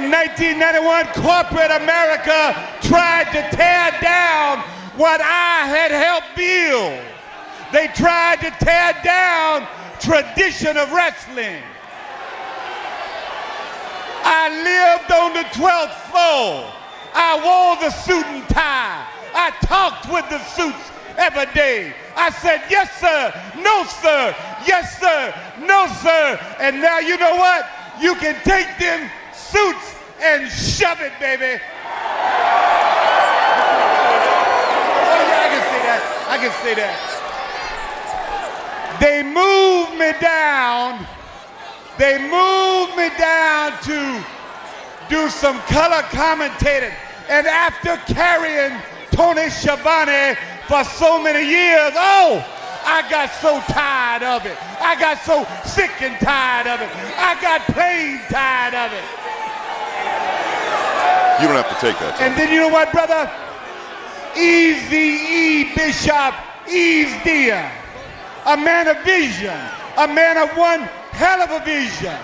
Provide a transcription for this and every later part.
In 1991, corporate America tried to tear down what I had helped build. They tried to tear down tradition of wrestling. I lived on the 12th floor. I wore the suit and tie. I talked with the suits every day. I said, yes, sir, no, sir, yes, sir, no, sir. And now you know what? You can take them suits and shove it, baby. Oh, yeah, I can say that. I can say that. They moved me down. They moved me down to do some color commentating. And after carrying Tony Schiavone for so many years, oh, I got so tired of it. I got so sick and tired of it. I got plain tired of it. You don't have to take that. And then you know what, brother? Easy Bischoff, easy. A man of vision, a man of one hell of a vision.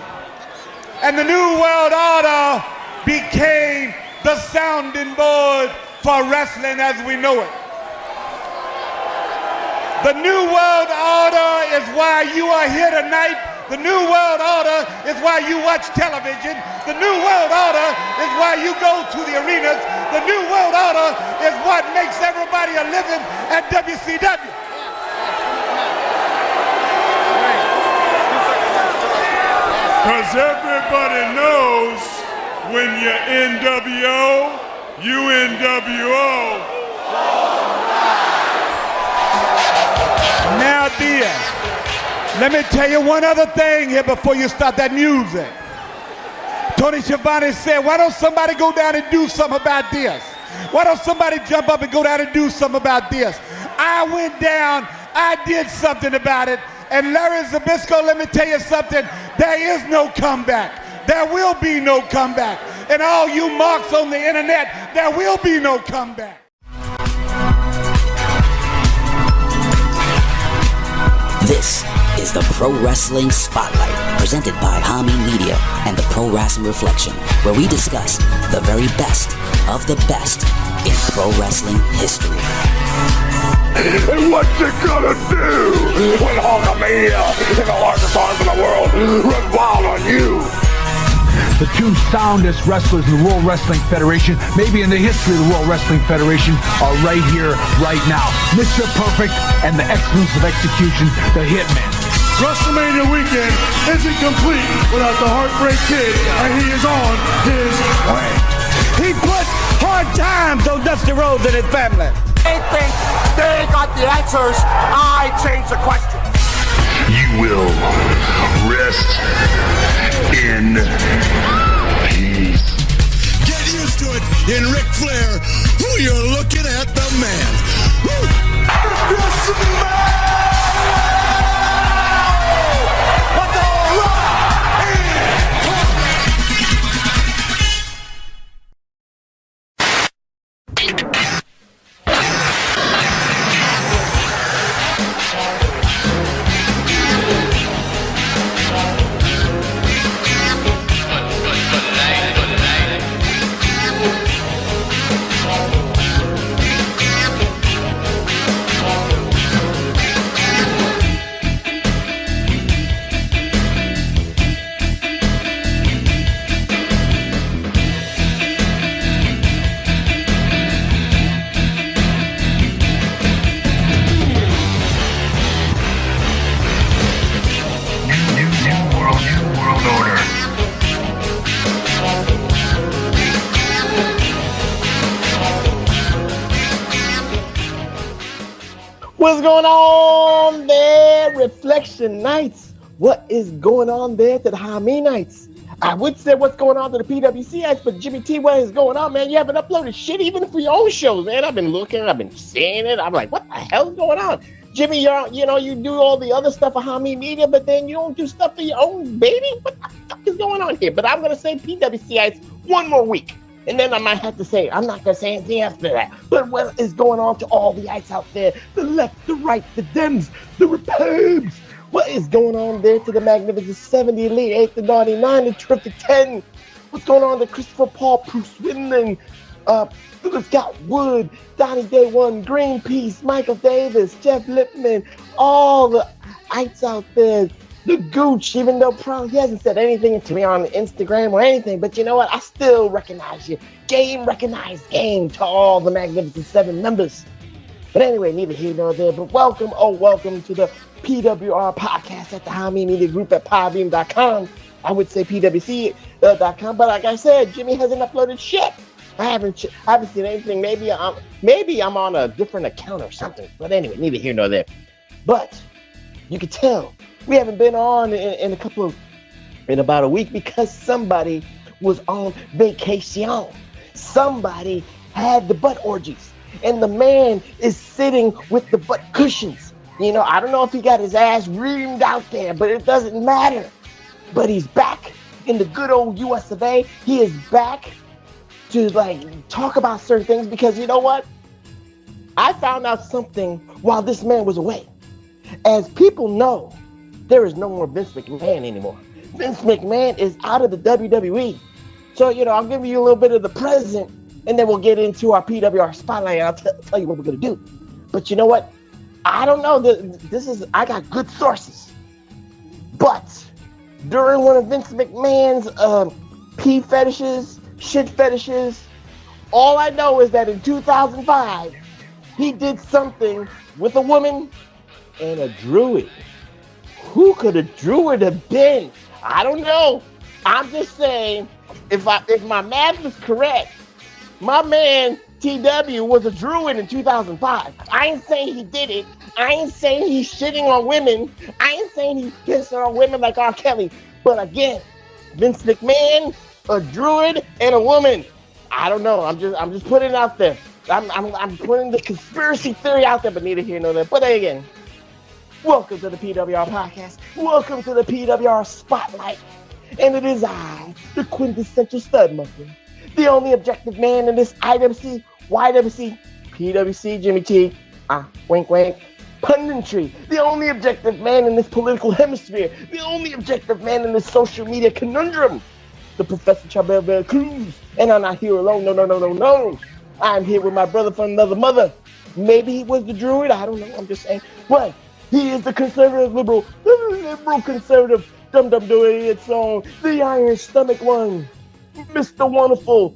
And the New World Order became the sounding board for wrestling as we know it. The New World Order is why you are here tonight. The New World Order is why you watch television. The New World Order is why you go to the arenas. The New World Order is what makes everybody a living at WCW. Because everybody knows when you're NWO, you NWO. Now, dear, let me tell you one other thing here before you start that music. Tony Schiavone said, why don't somebody go down and do something about this? Why don't somebody jump up and go down and do something about this? I went down, I did something about it, and Larry Zbyszko, let me tell you something, there is no comeback. There will be no comeback. And all you marks on the internet, there will be no comeback. This is the Pro Wrestling Spotlight, presented by Hami Media and the Pro Wrestling Reflection, where we discuss the very best of the best in pro wrestling history. And what you gonna do when Hulkamania and the largest arms in the world run wild on you? The two soundest wrestlers in the World Wrestling Federation, maybe in the history of the World Wrestling Federation, are right here, right now. Mr. Perfect and the excellence of execution, the Hitman. WrestleMania weekend isn't complete without the Heartbreak Kid, and he is on his way. He put hard times on Dusty Rhodes and his family. They think they got the answers. I change the question. You will rest in peace. Get used to it in Ric Flair. Who you're looking at, the man. Yes, man! What the What's going on there, Reflectionites? What is going on there to the Haminites? I would say what's going on to the PWCites, but Jimmy T, what is going on, man? You haven't uploaded shit even for your own shows, man. I've been looking, I've been seeing it. I'm like, what the hell's going on? Jimmy, you do all the other stuff for Hami Media, but then you don't do stuff for your own baby? What the fuck is going on here? But I'm going to say PWCites one more week. And then I might have to say, I'm not going to say anything after that. But what is going on to all the ites out there? The left, the right, the Dems, the Repubs. What is going on there to the Magnificent 70, Elite 8, the 99, the Terrific 10? What's going on to Christopher Paul, Bruce Swindon, Scott Wood, Donnie Day One, Greenpeace, Michael Davis, Jeff Lipman, all the ites out there, the Gooch, even though probably he hasn't said anything to me on Instagram or anything, but you know what? I still recognize you. Recognized game to all the Magnificent Seven members. But anyway, neither here nor there, but welcome to the PWR podcast at the Hami Media Group at Podbeam.com. I would say PWC.com, but like I said, Jimmy hasn't uploaded shit. I haven't seen anything. Maybe I'm on a different account or something. But anyway, neither here nor there. But you can tell we haven't been on in about a week because somebody was on vacation. Somebody had the butt orgies, and the man is sitting with the butt cushions. You know, I don't know if he got his ass reamed out there, but it doesn't matter. But he's back in the good old US of A. He is back to talk about certain things because you know what? I found out something while this man was away. As people know, there is no more Vince McMahon anymore. Vince McMahon is out of the WWE. So, you know, I'll give you a little bit of the present and then we'll get into our PWR spotlight and I'll tell you what we're going to do. But you know what? I don't know. I got good sources. But during one of Vince McMahon's pee fetishes, shit fetishes, all I know is that in 2005, he did something with a woman and a druid. Who could a druid have been? I don't know. I'm just saying, if my math is correct, my man TW was a druid in 2005. I ain't saying he did it. I ain't saying he's shitting on women. I ain't saying he's pissing on women like R. Kelly. But again, Vince McMahon, a druid, and a woman. I don't know. I'm just putting it out there. I'm putting the conspiracy theory out there, but neither here nor there. But again, welcome to the PWR podcast. Welcome to the PWR spotlight. And it is I, the quintessential stud muffin, the only objective man in this IWC, YWC, PWC, Jimmy T, wink wink, punditry, the only objective man in this political hemisphere, the only objective man in this social media conundrum, the Professor Chabelle Cruz. And I'm not here alone, no. I'm here with my brother from another mother. Maybe he was the druid, I don't know, I'm just saying. But he is the conservative liberal conservative, dum-dum-do idiot song, the iron stomach one, Mr. Wonderful,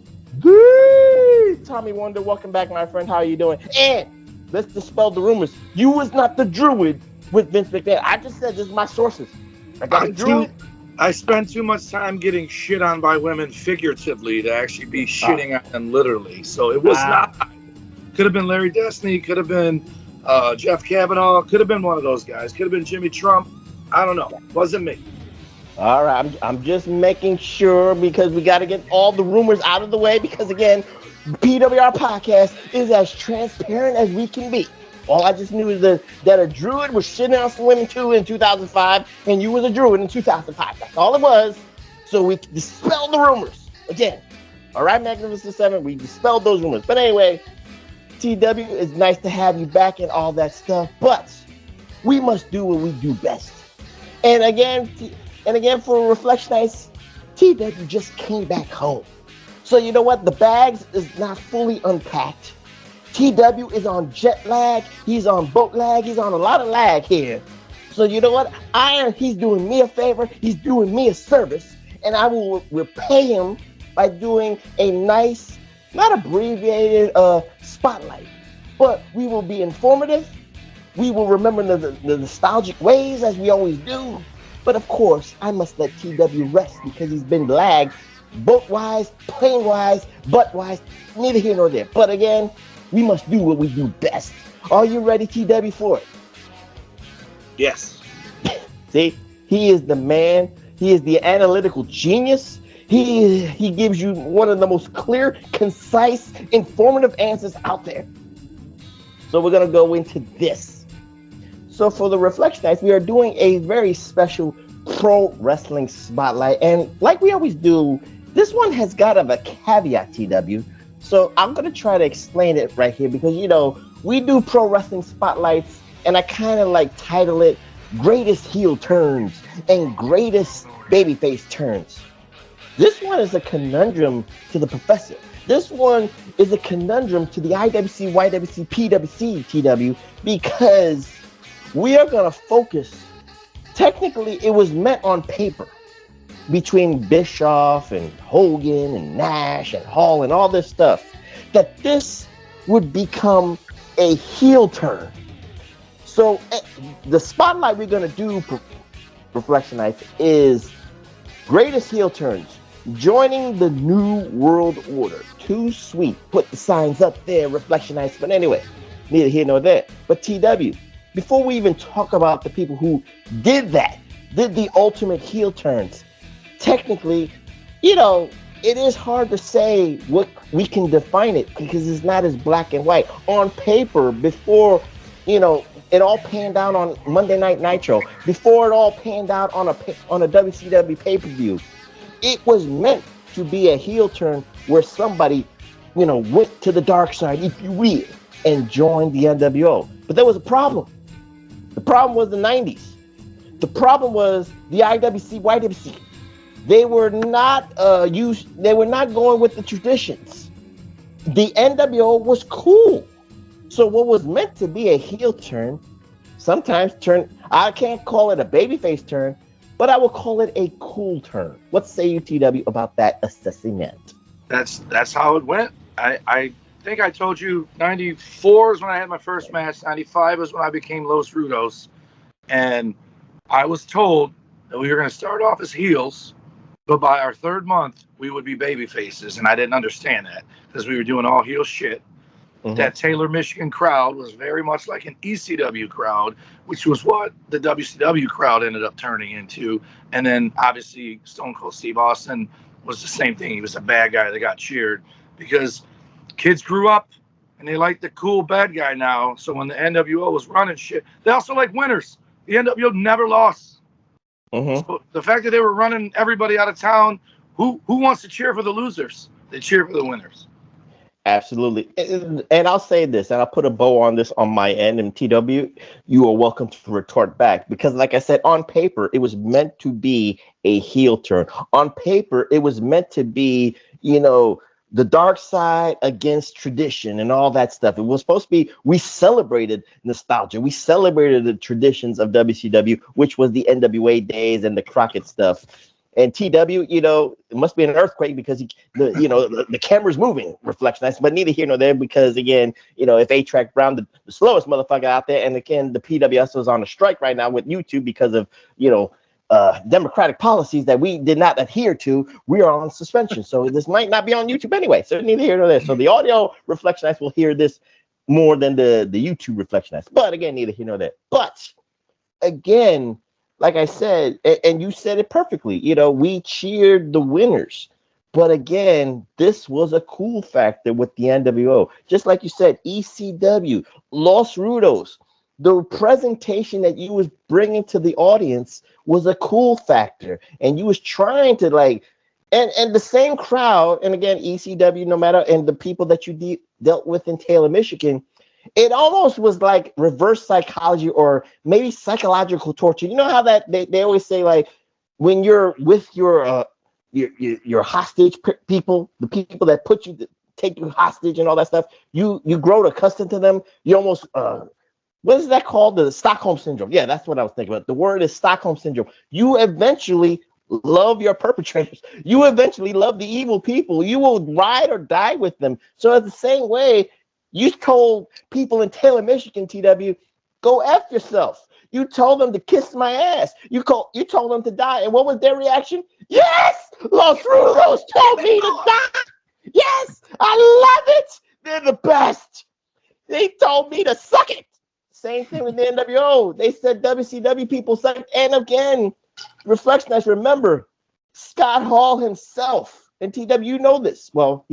Tommy Wonder. Welcome back, my friend. How are you doing? And let's dispel the rumors. You was not the druid with Vince McMahon. I just said this is my sources. I got a druid. I spend too much time getting shit on by women figuratively to actually be shitting on them literally. So it was not. Could have been Larry Destiny. Could have been Jeff Kavanaugh. Could have been one of those guys. Could have been Jimmy Trump. I don't know. Wasn't me. All right, I'm just making sure because we got to get all the rumors out of the way because, again, PWR podcast is as transparent as we can be. All I just knew is that a druid was shitting on some women, too, in 2005, and you was a druid in 2005. That's all it was. So we dispelled the rumors. Again, all right, Magnificent Seven, we dispelled those rumors. But anyway, TW, it's nice to have you back and all that stuff, but we must do what we do best. And again, for Reflectionites, TW just came back home. So you know what? The bags is not fully unpacked. TW is on jet lag. He's on boat lag. He's on a lot of lag here. So you know what? He's doing me a favor. He's doing me a service. And I will repay him by doing a nice, not abbreviated spotlight. But we will be informative. We will remember the nostalgic ways as we always do. But of course, I must let TW rest because he's been lagged boat-wise, plane-wise, butt-wise, neither here nor there. But again, we must do what we do best. Are you ready, TW, for it? Yes. See, he is the man. He is the analytical genius. He gives you one of the most clear, concise, informative answers out there. So we're going to go into this. So for the Reflectionites, we are doing a very special pro wrestling spotlight. And like we always do, this one has got a caveat, TW. So I'm going to try to explain it right here because, you know, we do pro wrestling spotlights and I kind of title it Greatest Heel Turns and Greatest Babyface Turns. This one is a conundrum to the professor. This one is a conundrum to the IWC, YWC, PWC, TW, because we are going to focus. Technically, it was meant on paper between Bischoff and Hogan and Nash and Hall and all this stuff, that this would become a heel turn. So the spotlight we're going to do, Reflectionites, is greatest heel turns, joining the new world order. Too sweet. Put the signs up there, Reflectionites. But anyway, neither here nor there. But TW, before we even talk about the people who did the ultimate heel turns, technically, it is hard to say what we can define it because it's not as black and white. On paper, before, it all panned out on Monday Night Nitro, before it all panned out on a WCW pay-per-view, it was meant to be a heel turn where somebody, went to the dark side, if you will, and joined the NWO. But there was a problem. The problem was the 90s. The problem was the IWC, YWC. They were not They were not going with the traditions. The NWO was cool. So what was meant to be a heel turn, sometimes I can't call it a babyface turn, but I will call it a cool turn. What say you, TW, about that assessment? That's how it went. I think I told you 94 is when I had my first match. 95 is when I became Los Rudos. And I was told that we were going to start off as heels, but by our third month, we would be baby faces. And I didn't understand that because we were doing all heel shit. Mm-hmm. That Taylor, Michigan crowd was very much like an ECW crowd, which was what the WCW crowd ended up turning into. And then obviously Stone Cold Steve Austin was the same thing. He was a bad guy that got cheered because kids grew up and they like the cool bad guy now. So when the NWO was running shit, they also like winners. The NWO never lost. Mm-hmm. So the fact that they were running everybody out of town, who wants to cheer for the losers? They cheer for the winners. Absolutely. And I'll say this, and I'll put a bow on this on my end, and TW, you are welcome to retort back. Because like I said, on paper, it was meant to be a heel turn. On paper, it was meant to be, the dark side against tradition and all that stuff. It was supposed to be, we celebrated nostalgia. We celebrated the traditions of WCW, which was the NWA days and the Crockett stuff. And TW, it must be an earthquake because the camera's moving, Reflectionites, but neither here nor there because, again, if A-Track Brown, the slowest motherfucker out there, and again, the PWS is on a strike right now with YouTube because of, democratic policies that we did not adhere to, we are on suspension. So this might not be on YouTube anyway. So neither here nor there. So the audio Reflectionites will hear this more than the YouTube Reflectionites. But again, neither here nor there. But again, like I said, and you said it perfectly, we cheered the winners. But again, this was a cool factor with the NWO. Just like you said, ECW, Los Rudos, the presentation that you was bringing to the audience was a cool factor. And you was trying to and the same crowd, and again, ECW, no matter, and the people that you dealt with in Taylor, Michigan, it almost was like reverse psychology or maybe psychological torture. You know how that they always say, when you're with your hostage people, the people that take you hostage and all that stuff, you grow accustomed to them. You almost what is that called? The Stockholm syndrome. Yeah, that's what I was thinking about. The word is Stockholm syndrome. You eventually love your perpetrators. You eventually love the evil people. You will ride or die with them. So it's the same way. You told people in Taylor, Michigan, TW, go F yourself. You told them to kiss my ass. You told them to die. And what was their reaction? Yes! Los Rudos told me to die. Yes! I love it. They're the best. They told me to suck it. Same thing with the NWO. They said WCW people suck it. And again, Reflectionites, remember, Scott Hall himself, and TW, you know this. Well,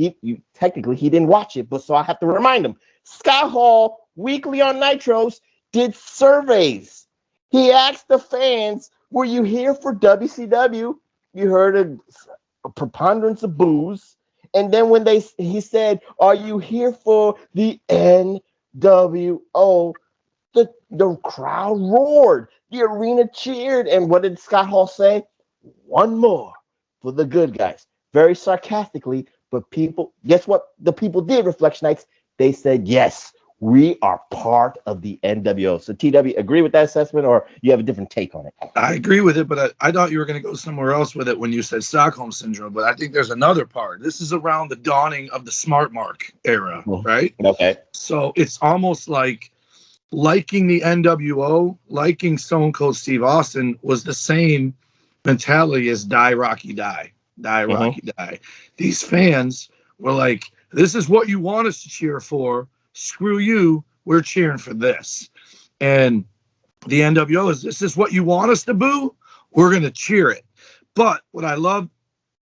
technically he didn't watch it, but so I have to remind him. Scott Hall, weekly on Nitros, did surveys. He asked the fans, were you here for WCW? You heard a preponderance of boos. And then when he said, are you here for the NWO? The crowd roared. The arena cheered. And what did Scott Hall say? One more for the good guys. very sarcastically, but people, guess what the people did, Reflectionites? They said, yes, we are part of the NWO. So TW, agree with that assessment, or you have a different take on it? I agree with it, but I thought you were going to go somewhere else with it when you said Stockholm Syndrome, but I think there's another part. This is around the dawning of the smart mark era, right? Okay. So it's almost like liking the NWO, liking Stone Cold Steve Austin was the same mentality as Die Rocky Die. Die Rocky Die. These fans were like, this is what you want us to cheer for. Screw you. We're cheering for this. And the NWO is, this is what you want us to boo? We're going to cheer it. But what I love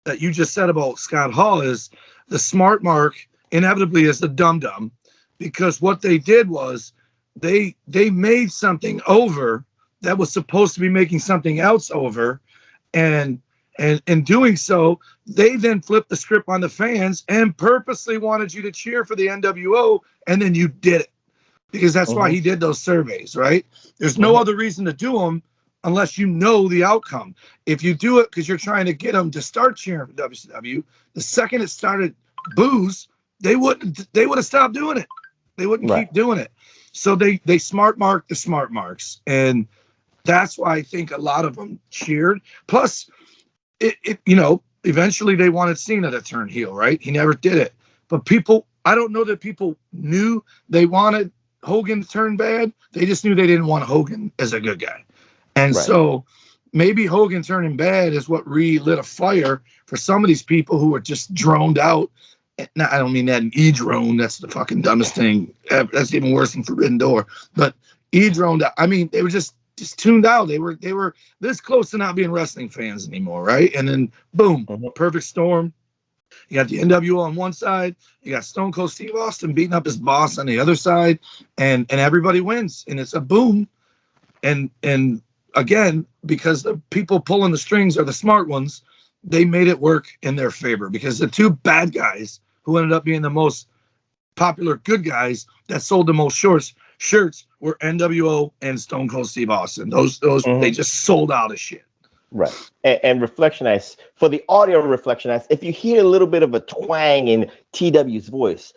that you just said about Scott Hall is the smart mark inevitably is the dum-dum, because what they did was they made something over that was supposed to be making something else over. And in doing so, they then flipped the script on the fans and purposely wanted you to cheer for the NWO, and then you did it. Because that's why he did those surveys, right? There's no other reason to do them unless you know the outcome. If you do it because you're trying to get them to start cheering for WCW, the second it started boos, they would have stopped doing it. They wouldn't keep doing it. So they smart marked the smart marks, and that's why I think a lot of them cheered. Plus, it eventually they wanted Cena to turn heel, right? He never did it, but I don't know that people knew they wanted Hogan to turn bad. They just knew they didn't want Hogan as a good guy. And so maybe Hogan turning bad is what relit a fire for some of these people who are just droned out. Now, I don't mean that in E-drone. That's the fucking dumbest thing. That's even worse than Forbidden Door. But E-droned out. I mean, they were just tuned out. They were this close to not being wrestling fans anymore, right? And then boom, perfect storm. You got the NWO on one side, you got Stone Cold Steve Austin beating up his boss on the other side, and everybody wins, and it's a boom. And again, because the people pulling the strings are the smart ones, they made it work in their favor, because the two bad guys who ended up being the most popular good guys that sold the most shirts were NWO and Stone Cold Steve Austin. Those they just sold out of shit. Right. And Reflectionites, for the audio Reflectionites, if you hear a little bit of a twang in TW's voice,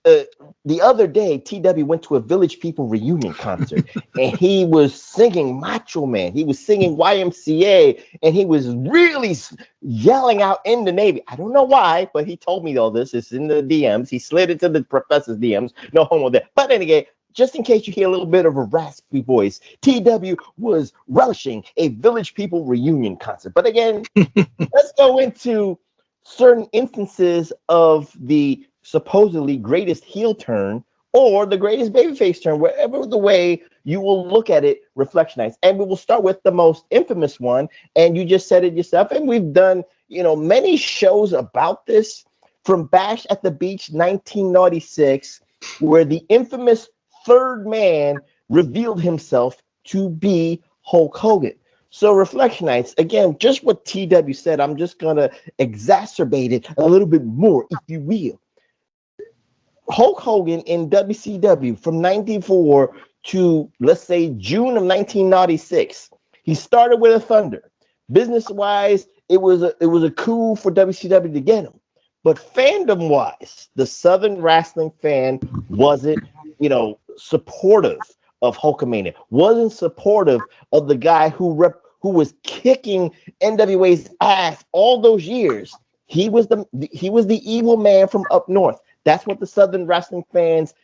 the other day, TW went to a Village People reunion concert, and he was singing Macho Man. He was singing YMCA, and he was really yelling out in the Navy. I don't know why, but he told me all this. It's in the DMs. He slid into the professor's DMs. No homo there. But anyway, just in case you hear a little bit of a raspy voice, TW was relishing a Village People reunion concert. But again, let's go into certain instances of the supposedly greatest heel turn or the greatest babyface turn, wherever the way you will look at it, Reflectionites. And we will start with the most infamous one. And you just said it yourself. And we've done, many shows about this, from Bash at the Beach 1996, where the infamous third man revealed himself to be Hulk Hogan. So Reflectionites, again, just what TW said, I'm just going to exacerbate it a little bit more, if you will. Hulk Hogan in WCW from 94 to, let's say, June of 1996. He started with a Thunder. Business-wise, it was a coup for WCW to get him. But fandom-wise, the Southern wrestling fan wasn't, supportive of Hulkamania, wasn't supportive of the guy who was kicking NWA's ass all those years. He was the evil man from up north. That's what the Southern wrestling fans,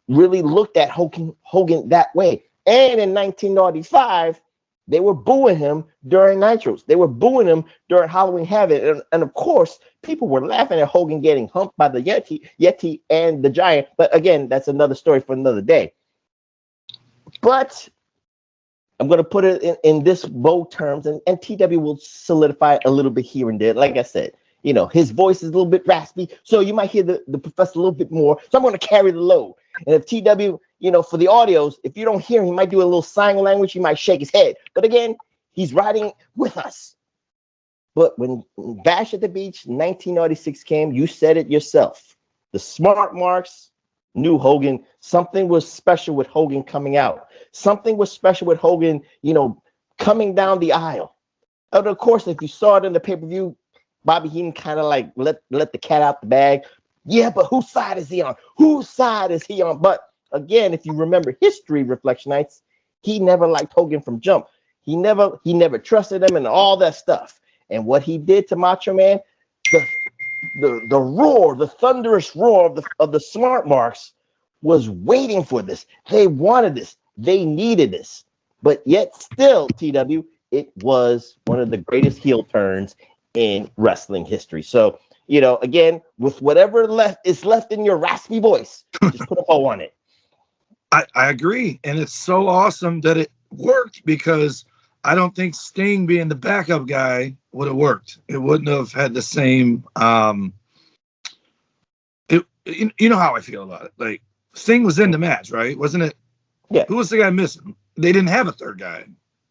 really looked at Hogan that way. And in 1995, they were booing him during Nitros. They were booing him during Halloween Havoc. And of course, people were laughing at Hogan getting humped by the Yeti and the Giant. But again, that's another story for another day. But I'm going to put it in this bold terms, and TW will solidify it a little bit here and there. Like I said, his voice is a little bit raspy, so you might hear the professor a little bit more. So I'm going to carry the load. And if TW, for the audios, if you don't hear him, he might do a little sign language. He might shake his head. But again, he's riding with us. But when Bash at the Beach 1996 came, you said it yourself. The smart marks knew Hogan. Something was special with Hogan coming out. Something was special with Hogan, coming down the aisle. And of course, if you saw it in the pay-per-view, Bobby Heenan kind of like let the cat out the bag. Yeah, but whose side is he on? Whose side is he on? But again, if you remember history, Reflectionites, he never liked Hogan from jump. He never trusted him and all that stuff. And what he did to Macho Man, the roar, the thunderous roar of the smart marks was waiting for this. They wanted this. They needed this. But yet still, TW, it was one of the greatest heel turns in wrestling history. So, again, with whatever is left in your raspy voice, just put a bow on it. I agree. And it's so awesome that it worked, because I don't think Sting being the backup guy would have worked. It wouldn't have had the same, you know how I feel about it. Like, Sting was in the match, right? Wasn't it? Yeah. Who was the guy missing? They didn't have a third guy.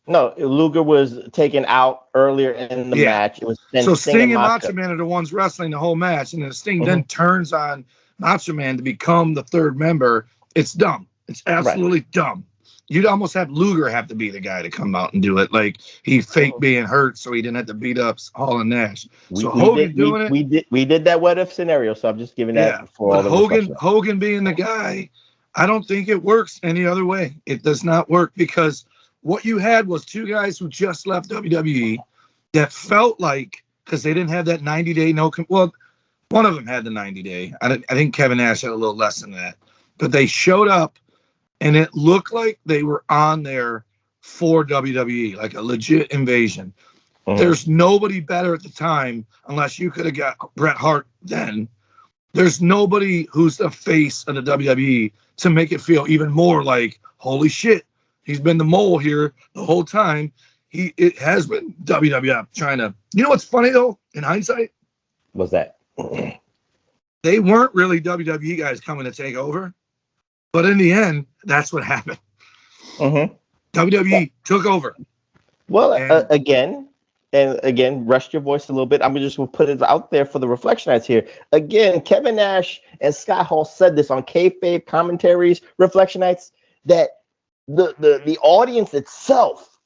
No, Luger was taken out earlier in the match. It was so Sting and Macho Man are the ones wrestling the whole match, and then Sting then turns on Macho Man to become the third member. It's dumb. It's absolutely dumb. You'd almost have Luger have to be the guy to come out and do it. Like, he faked being hurt so he didn't have to beat up Hall and Nash. So Hogan doing it. We did that what if scenario. So I'm just giving that for all the Hogan being the guy, I don't think it works any other way. It does not work, because what you had was two guys who just left WWE that felt like, because they didn't have that 90-day well, one of them had the 90-day. I think Kevin Nash had a little less than that. But they showed up, and it looked like they were on there for WWE, like a legit invasion. There's nobody better at the time, unless you could have got Bret Hart then. There's nobody who's the face of the WWE to make it feel even more like, holy shit, he's been the mole here the whole time. It has been WWF trying to. You know what's funny, though, in hindsight? What's that? They weren't really WWE guys coming to take over. But in the end, that's what happened. WWE took over. Well, again, rest your voice a little bit. I'm just going to put it out there for the Reflectionites here. Again, Kevin Nash and Scott Hall said this on kayfabe commentaries, Reflectionites, that the audience itself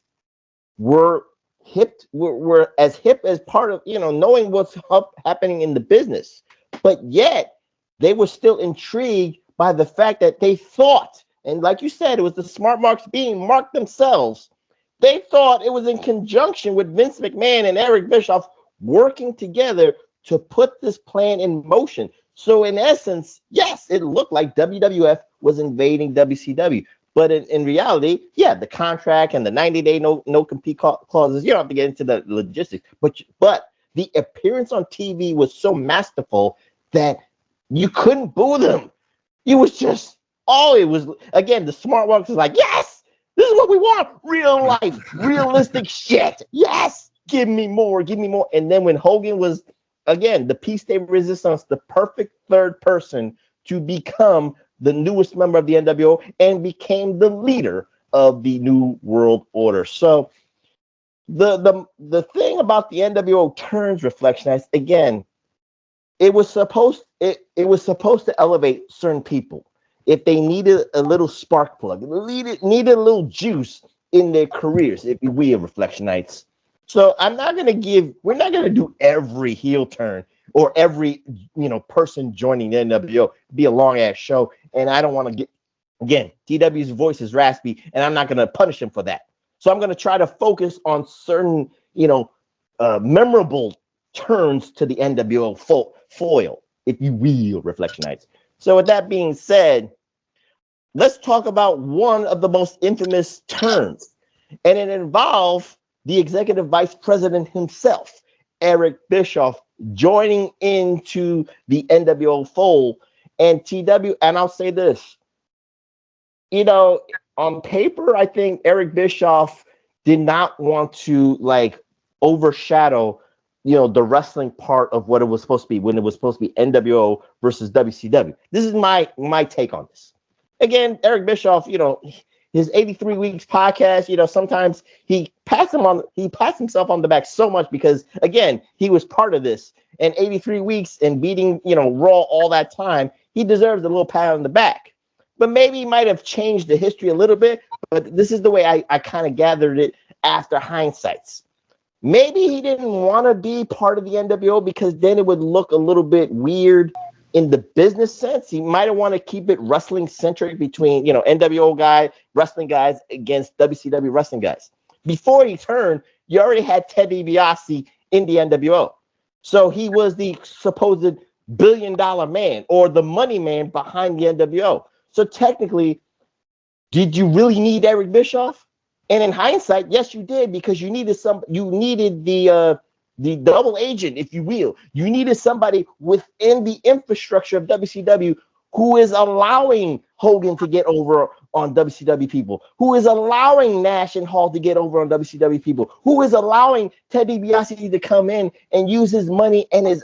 were as hip as part of, knowing what's happening in the business. But yet, they were still intrigued by the fact that they thought, and like you said, it was the smart marks being marked themselves. They thought it was in conjunction with Vince McMahon and Eric Bischoff working together to put this plan in motion. So in essence, yes, it looked like WWF was invading WCW. But in reality, yeah, the contract and the 90-day no compete clauses, you don't have to get into the logistics. But the appearance on TV was so masterful that you couldn't boo them. It was just, it was, again, the smart marks was like, yes, this is what we want. Real life, realistic shit. Yes, give me more. And then when Hogan was, again, the piece de resistance, the perfect third person to become the newest member of the NWO and became the leader of the New World Order. So the thing about the NWO turns, Reflectionites, again, it was supposed to elevate certain people. If they needed a little spark plug, needed a little juice in their careers, if we are Reflectionites. So we're not going to do every heel turn or every, person joining the NWO. It'd be a long ass show. And I don't want to again, TW's voice is raspy and I'm not going to punish him for that. So I'm going to try to focus on certain, memorable turns to the NWO foil, if you will, Reflectionites. So with that being said, let's talk about one of the most infamous turns. And it involved the executive vice president himself, Eric Bischoff, joining into the NWO fold. And TW, and I'll say this, on paper, I think Eric Bischoff did not want to overshadow the wrestling part of what it was supposed to be when it was supposed to be NWO versus WCW. This is my take on this. Again, Eric Bischoff, his 83 Weeks podcast, sometimes he pats himself on the back so much because, again, he was part of this. And 83 weeks and beating, Raw all that time, he deserves a little pat on the back. But maybe he might have changed the history a little bit, but this is the way I kind of gathered it after hindsights. maybe he didn't want to be part of the NWO because then it would look a little bit weird in the business sense. He might have wanted to keep it wrestling centric between, NWO wrestling guys against WCW wrestling guys. Before he turned, you already had Ted DiBiase in the NWO. So he was the supposed billion-dollar man or the money man behind the NWO. So technically, did you really need Eric Bischoff? And in hindsight, yes, you did, because you needed the double agent, if you will. You needed somebody within the infrastructure of WCW who is allowing Hogan to get over on WCW people, who is allowing Nash and Hall to get over on WCW people, who is allowing Ted DiBiase to come in and use his money and his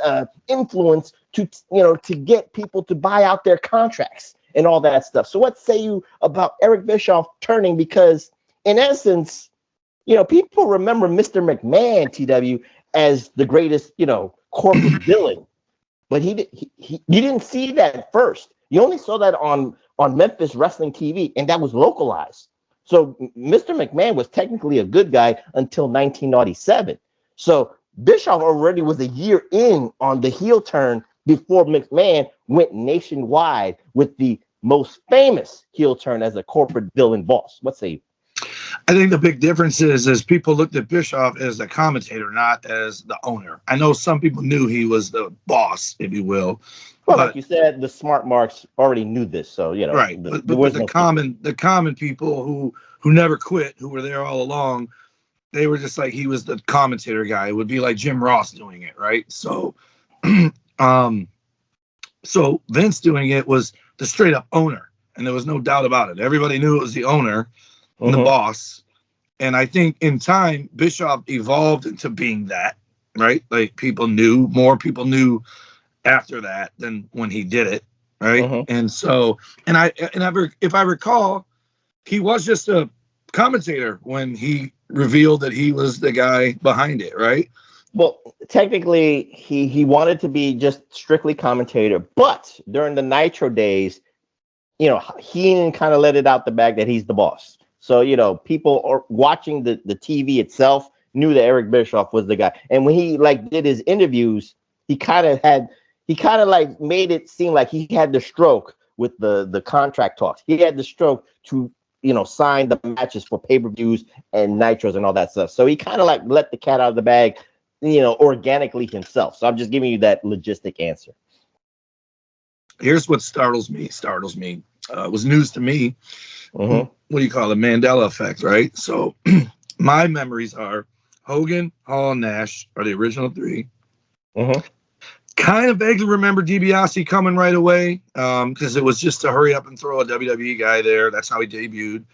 influence to get people to buy out their contracts and all that stuff. So what say you about Eric Bischoff turning? Because in essence, people remember Mr. McMahon, TW, as the greatest, corporate villain, but you didn't see that first. You only saw that on Memphis Wrestling TV, and that was localized. So Mr. McMahon was technically a good guy until 1997. So Bischoff already was a year in on the heel turn before McMahon went nationwide with the most famous heel turn as a corporate villain boss. What say you? I think the big difference is people looked at Bischoff as the commentator, not as the owner. I know some people knew he was the boss, if you will. Well, like you said, the smart marks already knew this, so right. But the common people who never quit, who were there all along, they were just like he was the commentator guy. It would be like Jim Ross doing it, right? So, so Vince doing it was the straight up owner, and there was no doubt about it. Everybody knew it was the owner. The boss. And I think in time, Bischoff evolved into being that, right? Like more people knew after that than when he did it, right? And so, if I recall, he was just a commentator when he revealed that he was the guy behind it, right? Well, technically, he wanted to be just strictly commentator, but during the Nitro days, he kind of let it out the bag that he's the boss. So, people are watching the TV itself knew that Eric Bischoff was the guy. And when he did his interviews, he kind of made it seem like he had the stroke with the contract talks. He had the stroke to, sign the matches for pay-per-views and Nitros and all that stuff. So he kind of let the cat out of the bag, organically himself. So I'm just giving you that logistic answer. Here's what startles me. It was news to me. What do you call it? Mandela effect, right? So my memories are Hogan, Hall, and Nash are the original three. Kind of vaguely remember DiBiase coming right away because it was just to hurry up and throw a WWE guy there. That's how he debuted.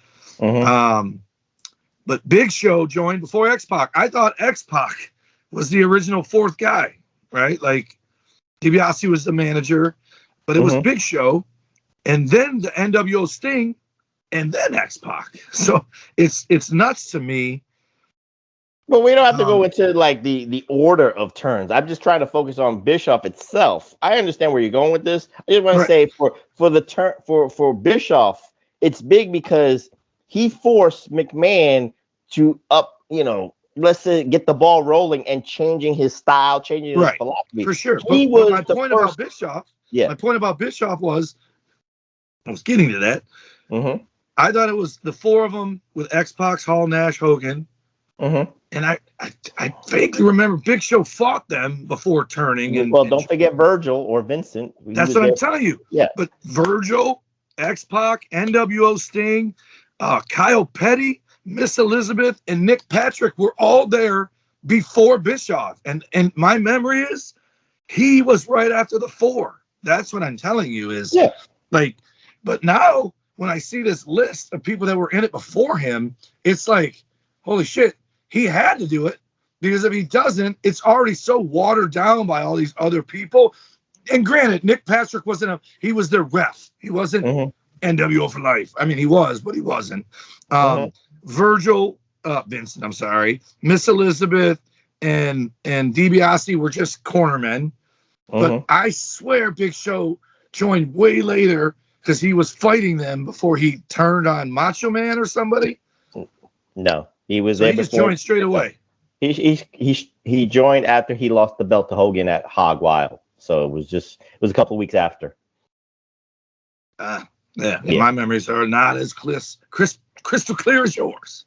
But Big Show joined before X-Pac. I thought X-Pac was the original fourth guy, right? Like DiBiase was the manager, but it was Big Show, and then the NWO Sting, and then X-Pac. So it's nuts to me. But we don't have to go into the order of turns. I'm just trying to focus on Bischoff itself. I understand where you're going with this. I just want to say for the turn for Bischoff, it's big because he forced McMahon to let's say get the ball rolling and changing his style, changing his philosophy. For sure. He but was my point about Bischoff. Yeah. My point about Bischoff was, I was getting to that. I thought it was the four of them with X-Pac, Hall, Nash, Hogan. And I vaguely remember Big Show fought them before turning. And don't forget Virgil or Vincent. That's what I'm telling you. Yeah. But Virgil, X-Pac, NWO Sting, Kyle Petty, Miss Elizabeth, and Nick Patrick were all there before Bischoff. And my memory is he was right after the four. That's what I'm telling you is but now when I see this list of people that were in it before him, it's like, holy shit, he had to do it, because if he doesn't, it's already so watered down by all these other people. And granted, Nick Patrick he was their ref. He wasn't NWO for life. I mean, he was, but he wasn't. Virgil, Vincent, I'm sorry, Miss Elizabeth and DiBiase were just cornermen. But I swear Big Show joined way later because he was fighting them before he turned on Macho Man or somebody. No, he was so there he just before. joined straight away. He joined after he lost the belt to Hogan at Hog Wild. So it was a couple of weeks after. Yeah. My memories are not as crystal clear as yours.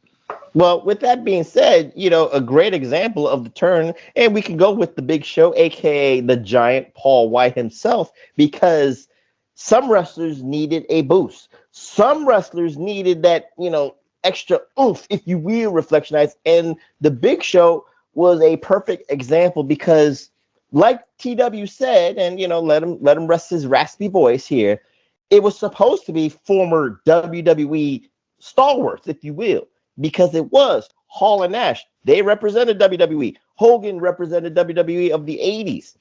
Well, with that being said, a great example of the turn, and we can go with the Big Show, aka the Giant Paul White himself, because some wrestlers needed a boost. Some wrestlers needed that, extra oomph, if you will, Reflectionites. And the Big Show was a perfect example because, like TW said, and let him rest his raspy voice here, it was supposed to be former WWE stalwarts, if you will, because it was Hall and Nash. They represented WWE. Hogan represented WWE of the 80s.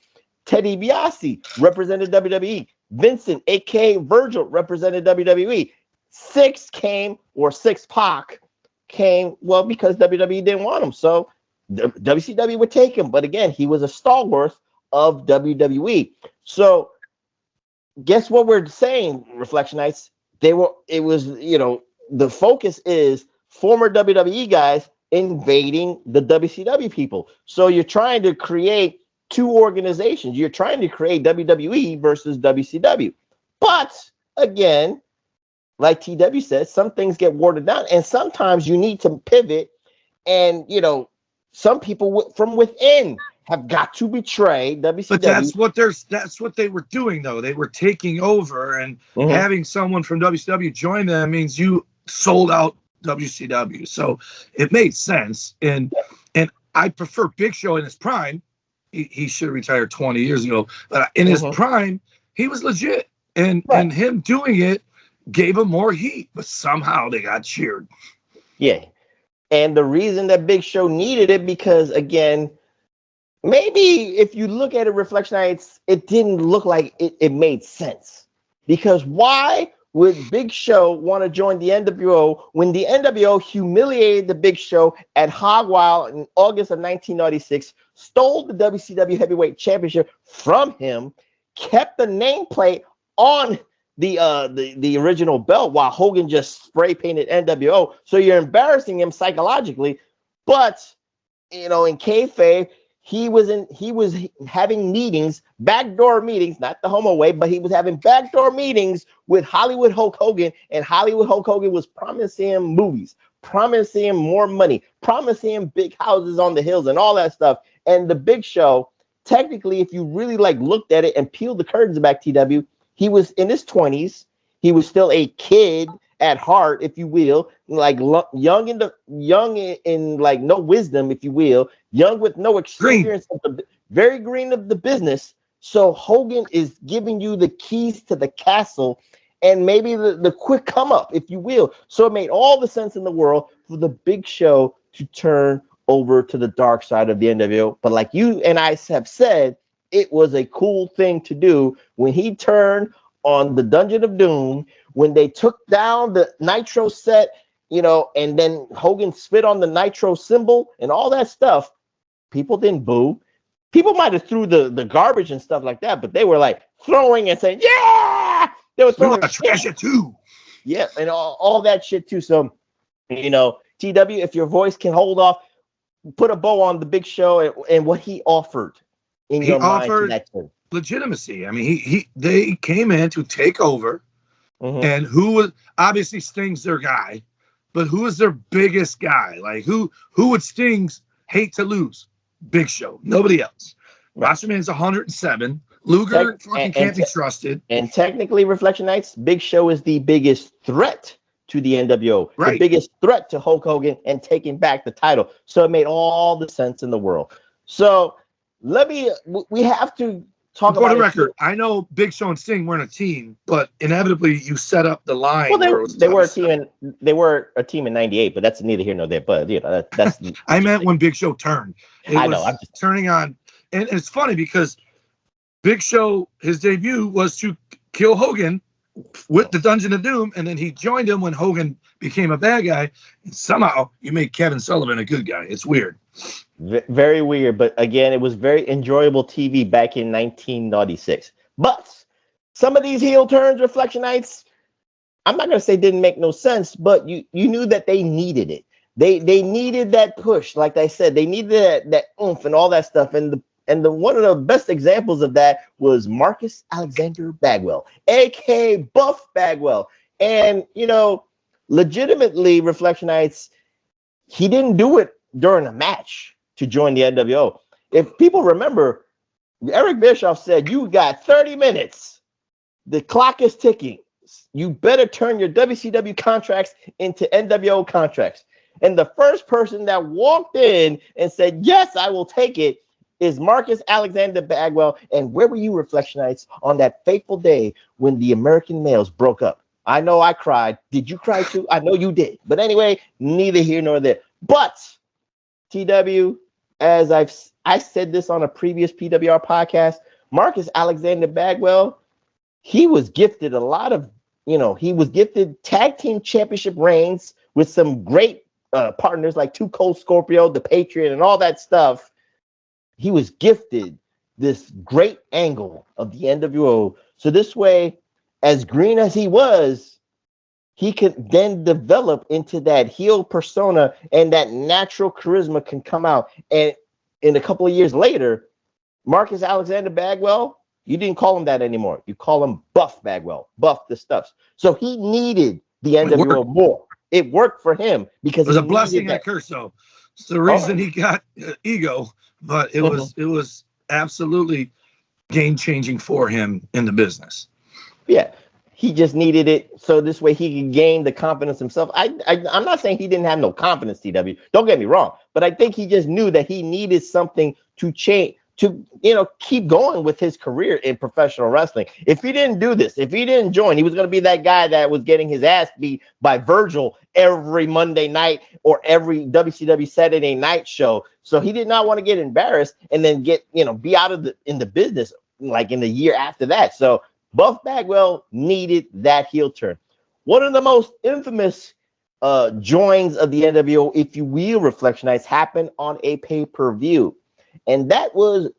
Teddy DiBiase represented WWE. Vincent, aka Virgil, represented WWE. Six Pac came, well, because WWE didn't want him. So WCW would take him. But again, he was a stalwart of WWE. So guess what we're saying, Reflectionites? The focus is former WWE guys invading the WCW people. So you're trying to create two organizations. You're trying to create WWE versus WCW. But again, like TW said, some things get watered down, and sometimes you need to pivot. And some people from within have got to betray WCW. But that's what they were doing, though. They were taking over, and having someone from WCW join them means you sold out WCW. So it made sense. And I prefer Big Show in his prime. He should have retired 20 years ago. But in his prime, he was legit. And him doing it gave him more heat. But somehow they got cheered. Yeah. And the reason that Big Show needed it, because, again, maybe if you look at it, Reflectionites, it didn't look like it made sense. Because why would Big Show want to join the NWO when the NWO humiliated the Big Show at Hog Wild in August of 1996, stole the WCW Heavyweight Championship from him, kept the nameplate on the original belt while Hogan just spray painted NWO? So you're embarrassing him psychologically. But in kayfabe, he was having meetings, backdoor meetings, not the homo way, but he was having backdoor meetings with Hollywood Hulk Hogan, and Hollywood Hulk Hogan was promising him movies, promising him more money, promising him big houses on the hills and all that stuff. And the Big Show, technically, if you really looked at it and peeled the curtains back, TW, he was in his 20s. He was still a kid at heart, if you will, young in no wisdom, if you will, young with no experience, very green of the business. So Hogan is giving you the keys to the castle and maybe the quick come up, if you will. So it made all the sense in the world for the Big Show to turn over to the dark side of the NWO. But like you and I have said, it was a cool thing to do when he turned on the Dungeon of Doom, when they took down the Nitro set, and then Hogan spit on the Nitro symbol and all that stuff. People didn't boo. People might have threw the garbage and stuff like that, but they were throwing and saying, yeah! They were throwing trash it too. Yeah, and all that shit too. So, TW, if your voice can hold off, put a bow on the Big Show and what he offered in your mind to that turn. Legitimacy. I mean, they came in to take over, and who was obviously Sting's their guy, but who was their biggest guy? Who would Sting's hate to lose? Big Show. Nobody else. Macho Man's 107. Luger can't be trusted. And technically, Reflectionites, Big Show is the biggest threat to the NWO, the biggest threat to Hulk Hogan and taking back the title. So it made all the sense in the world. So we have to talk about the record. I know Big Show and Sting weren't a team, but inevitably you set up the line. Well, they were a team. They were a team in '98, but that's neither here nor there. But that's. I meant when Big Show turned. I know. I'm just turning on, and it's funny because Big Show, his debut was to kill Hogan with the Dungeon of Doom, and then he joined him when Hogan became a bad guy. And somehow you made Kevin Sullivan a good guy. It's weird. Very weird, but again, it was very enjoyable TV back in 1996. But some of these heel turns, Reflectionites, I'm not going to say didn't make no sense, but you knew that they needed it. They needed that push, like I said, they needed that oomph and all that stuff. And the one of the best examples of that was Marcus Alexander Bagwell, aka Buff Bagwell. And legitimately, Reflectionites, he didn't do it during a match to join the NWO. If people remember, Eric Bischoff said, "You got 30 minutes. The clock is ticking. You better turn your WCW contracts into NWO contracts." And the first person that walked in and said, "Yes, I will take it," is Marcus Alexander Bagwell. And where were you, Reflectionites, on that fateful day when the American males broke up? I know I cried. Did you cry too? I know you did. But anyway, neither here nor there. But TW, as I said this on a previous PWR podcast, Marcus Alexander Bagwell, he was gifted a lot of, he was gifted tag team championship reigns with some great partners like Too Cold Scorpio, the Patriot, and all that stuff. He was gifted this great angle of the NWO. So this way, as green as he was, he could then develop into that heel persona, and that natural charisma can come out. And in a couple of years later, Marcus Alexander Bagwell, you didn't call him that anymore. You call him Buff Bagwell, Buff the Stuffs. So he needed the NWO more. It worked for him because it was a blessing and a curse, though. It's the reason he got ego, but it was absolutely game-changing for him in the business. Yeah, he just needed it so this way he could gain the confidence himself. I'm not saying he didn't have no confidence, TW. Don't get me wrong, but I think he just knew that he needed something to change, to keep going with his career in professional wrestling. If he didn't do this, if he didn't join, he was going to be that guy that was getting his ass beat by Virgil every Monday night or every WCW Saturday night show. So he did not want to get embarrassed and then get be out of the business like in the year after that. So Buff Bagwell needed that heel turn. One of the most infamous joins of the NWO, if you will, Reflectionites, happened on a pay-per-view. And that was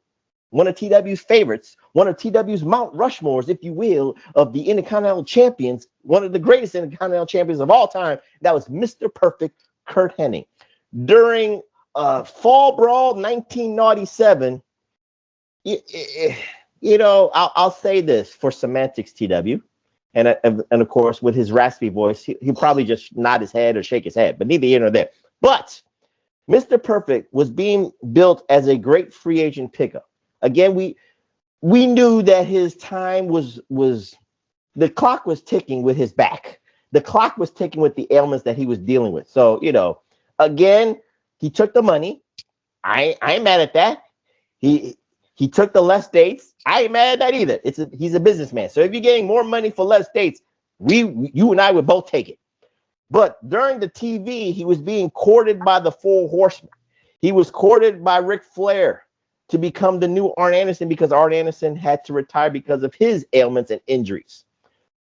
one of TW's favorites, one of TW's Mount Rushmores, if you will, of the Intercontinental Champions, one of the greatest Intercontinental Champions of all time. That was Mr. Perfect, Curt Hennig. During Fall Brawl 1997, I'll say this for semantics, TW, and of course, with his raspy voice, he'll probably just nod his head or shake his head, but neither here nor there. But Mr. Perfect was being built as a great free agent pickup. Again, we knew that his time was the clock was ticking with his back. The clock was ticking with the ailments that he was dealing with. So, again, he took the money. I ain't mad at that. He took the less dates. I ain't mad at that either. He's a businessman. So if you're getting more money for less dates, you and I would both take it. But during the TV, he was being courted by the Four Horsemen. He was courted by Ric Flair to become the new Arn Anderson because Arn Anderson had to retire because of his ailments and injuries.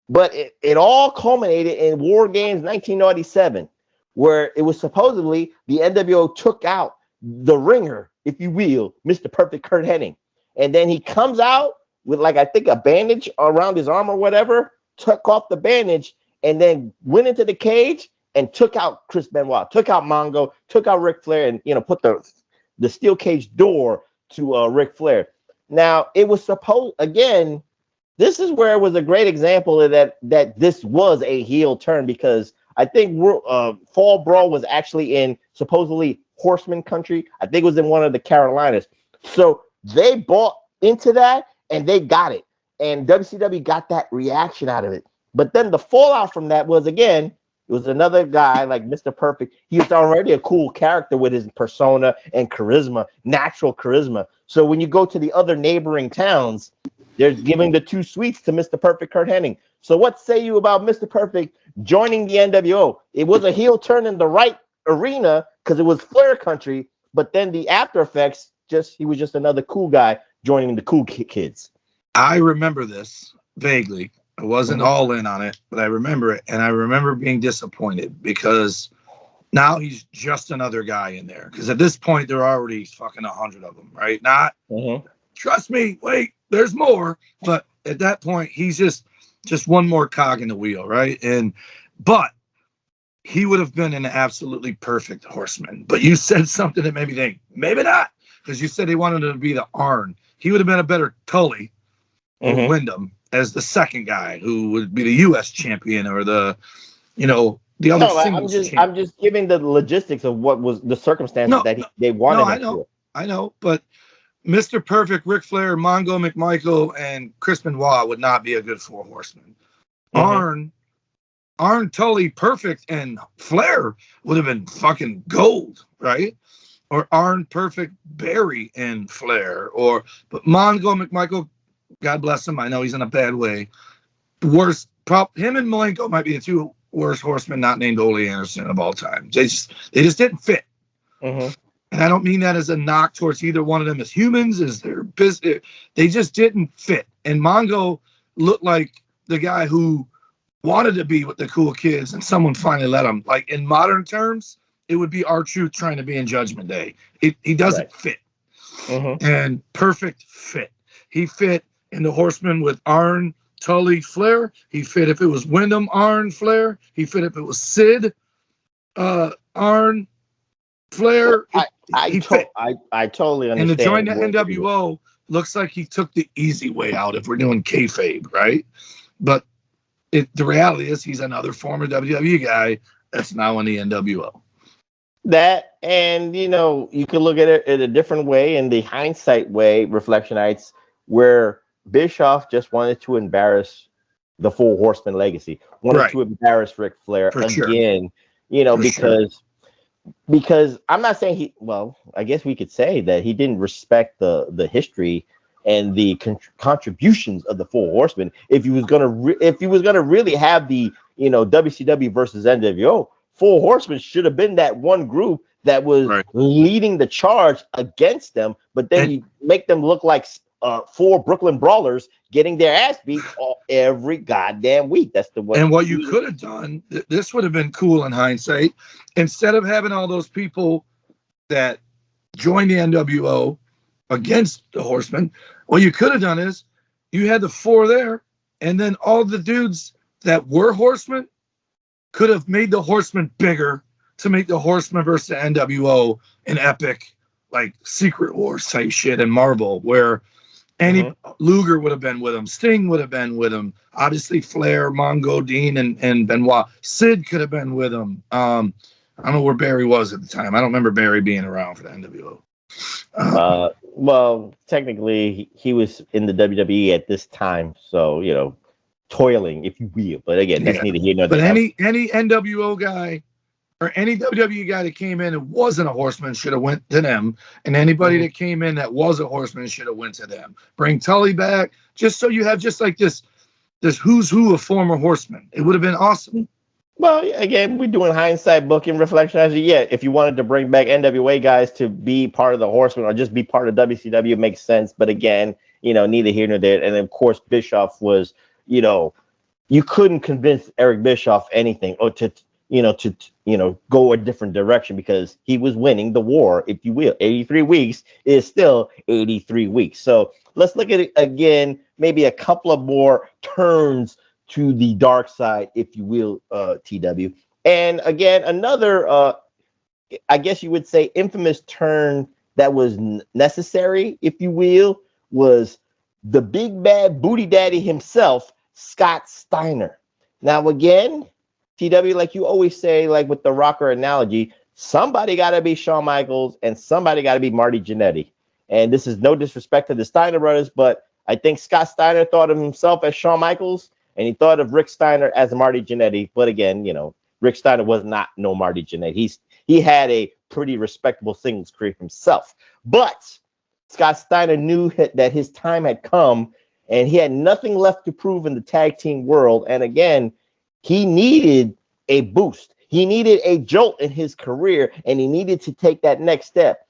But it all culminated in War Games 1997, where it was supposedly the NWO took out the ringer, if you will, Mr. Perfect Curt Hennig. And then he comes out with, I think, a bandage around his arm or whatever, took off the bandage, and then went into the cage and took out Chris Benoit, took out Mongo, took out Ric Flair, and put the steel cage door to Ric Flair. Now, it was supposed, again, this is where it was a great example of that this was a heel turn, because I think Fall Brawl was actually in supposedly Horseman country. I think it was in one of the Carolinas. So they bought into that and they got it. And WCW got that reaction out of it. But then the fallout from that was, again, it was another guy like Mr. Perfect. He was already a cool character with his persona and charisma, natural charisma. So when you go to the other neighboring towns, they're giving the two sweets to Mr. Perfect Curt Hennig. So what say you about Mr. Perfect joining the NWO? It was a heel turn in the right arena because it was Flair country, but then the after effects, he was just another cool guy joining the cool kids. I remember this vaguely. I wasn't all in on it, but I remember it. And I remember being disappointed because now he's just another guy in there. Because at this point, there are already fucking 100 of them, right? Trust me, wait, there's more. But at that point, he's just one more cog in the wheel, right? But he would have been an absolutely perfect horseman. But you said something that made me think, maybe not, because you said he wanted him to be the Arn. He would have been a better Tully or Wyndham as the second guy who would be the U.S. champion or the other singles champion. I'm just giving the logistics of what was the circumstances they wanted him to. I know, but Mr. Perfect, Ric Flair, Mongo McMichael, and Chris Benoit would not be a good four horsemen. Arn, Tully, Perfect, and Flair would have been fucking gold, right? Or Arn, Perfect, Barry, and Flair. But Mongo McMichael, God bless him, I know he's in a bad way. Him and Malenko might be the two worst horsemen not named Ole Anderson of all time. They just didn't fit. And I don't mean that as a knock towards either one of them as humans, as their business. They just didn't fit. And Mongo looked like the guy who wanted to be with the cool kids, and someone finally let him. Like in modern terms, it would be R-Truth trying to be in Judgment Day. He doesn't fit. And Perfect fit. He fit in the Horsemen with Arn, Tully, Flair. He fit if it was Wyndham, Arn, Flair. He fit if it was Sid, Arn, Flair. I totally understand. And to join the NWO looks like he took the easy way out if we're doing kayfabe, right? But the reality is he's another former WWE guy that's now in the NWO. That, and you could look at it in a different way, in the hindsight way, Reflectionites, where Bischoff just wanted to embarrass the Four Horsemen legacy, wanted to embarrass Ric Flair again, because I'm not saying I guess we could say that he didn't respect the history and the contributions of the Four Horsemen. If he was gonna really have the WCW versus NWO, Four Horsemen should have been that one group that was leading the charge against them. But then you make them look like four Brooklyn Brawlers getting their ass beat every goddamn week. That's the way. And what you could have done, this would have been cool in hindsight. Instead of having all those people that joined the NWO against the Horsemen, what you could have done is you had the four there, and then all the dudes that were Horsemen could have made the Horsemen bigger to make the Horsemen versus the NWO an epic, like Secret Wars type shit in Marvel, where Luger would have been with him, Sting would have been with him, obviously Flair, Mongo, Dean, and Benoit. Sid could have been with him. I don't know where Barry was at the time. I don't remember Barry being around for the NWO. Well, technically, he was in the WWE at this time, so toiling, if you will. But again, that's neither here nor there. But any NWO guy or any WWE guy that came in and wasn't a Horseman should have went to them, and anybody that came in that was a Horseman should have went to them. Bring Tully back, just so you have just like this who's who of former Horsemen. It would have been awesome. Well, again, we're doing hindsight booking, reflection. If you wanted to bring back NWA guys to be part of the Horsemen or just be part of WCW, it makes sense. But again, neither here nor there. And then, of course, Bischoff was, you couldn't convince Eric Bischoff anything or to go a different direction because he was winning the war, if you will. 83 weeks is still 83 weeks. So let's look at it again, maybe a couple of more turns to the dark side, if you will, TW. And again, another, I guess you would say, infamous turn that was necessary, if you will, was the big bad booty daddy himself, Scott Steiner. Now, again, TW, like you always say, like with the rocker analogy, somebody got to be Shawn Michaels and somebody got to be Marty Jannetty. And this is no disrespect to the Steiner brothers, but I think Scott Steiner thought of himself as Shawn Michaels, and he thought of Rick Steiner as Marty Jannetty. But again, Rick Steiner was not no Marty Jannetty. He had a pretty respectable singles career himself. But Scott Steiner knew that his time had come, and he had nothing left to prove in the tag team world. And again, he needed a boost. He needed a jolt in his career, and he needed to take that next step.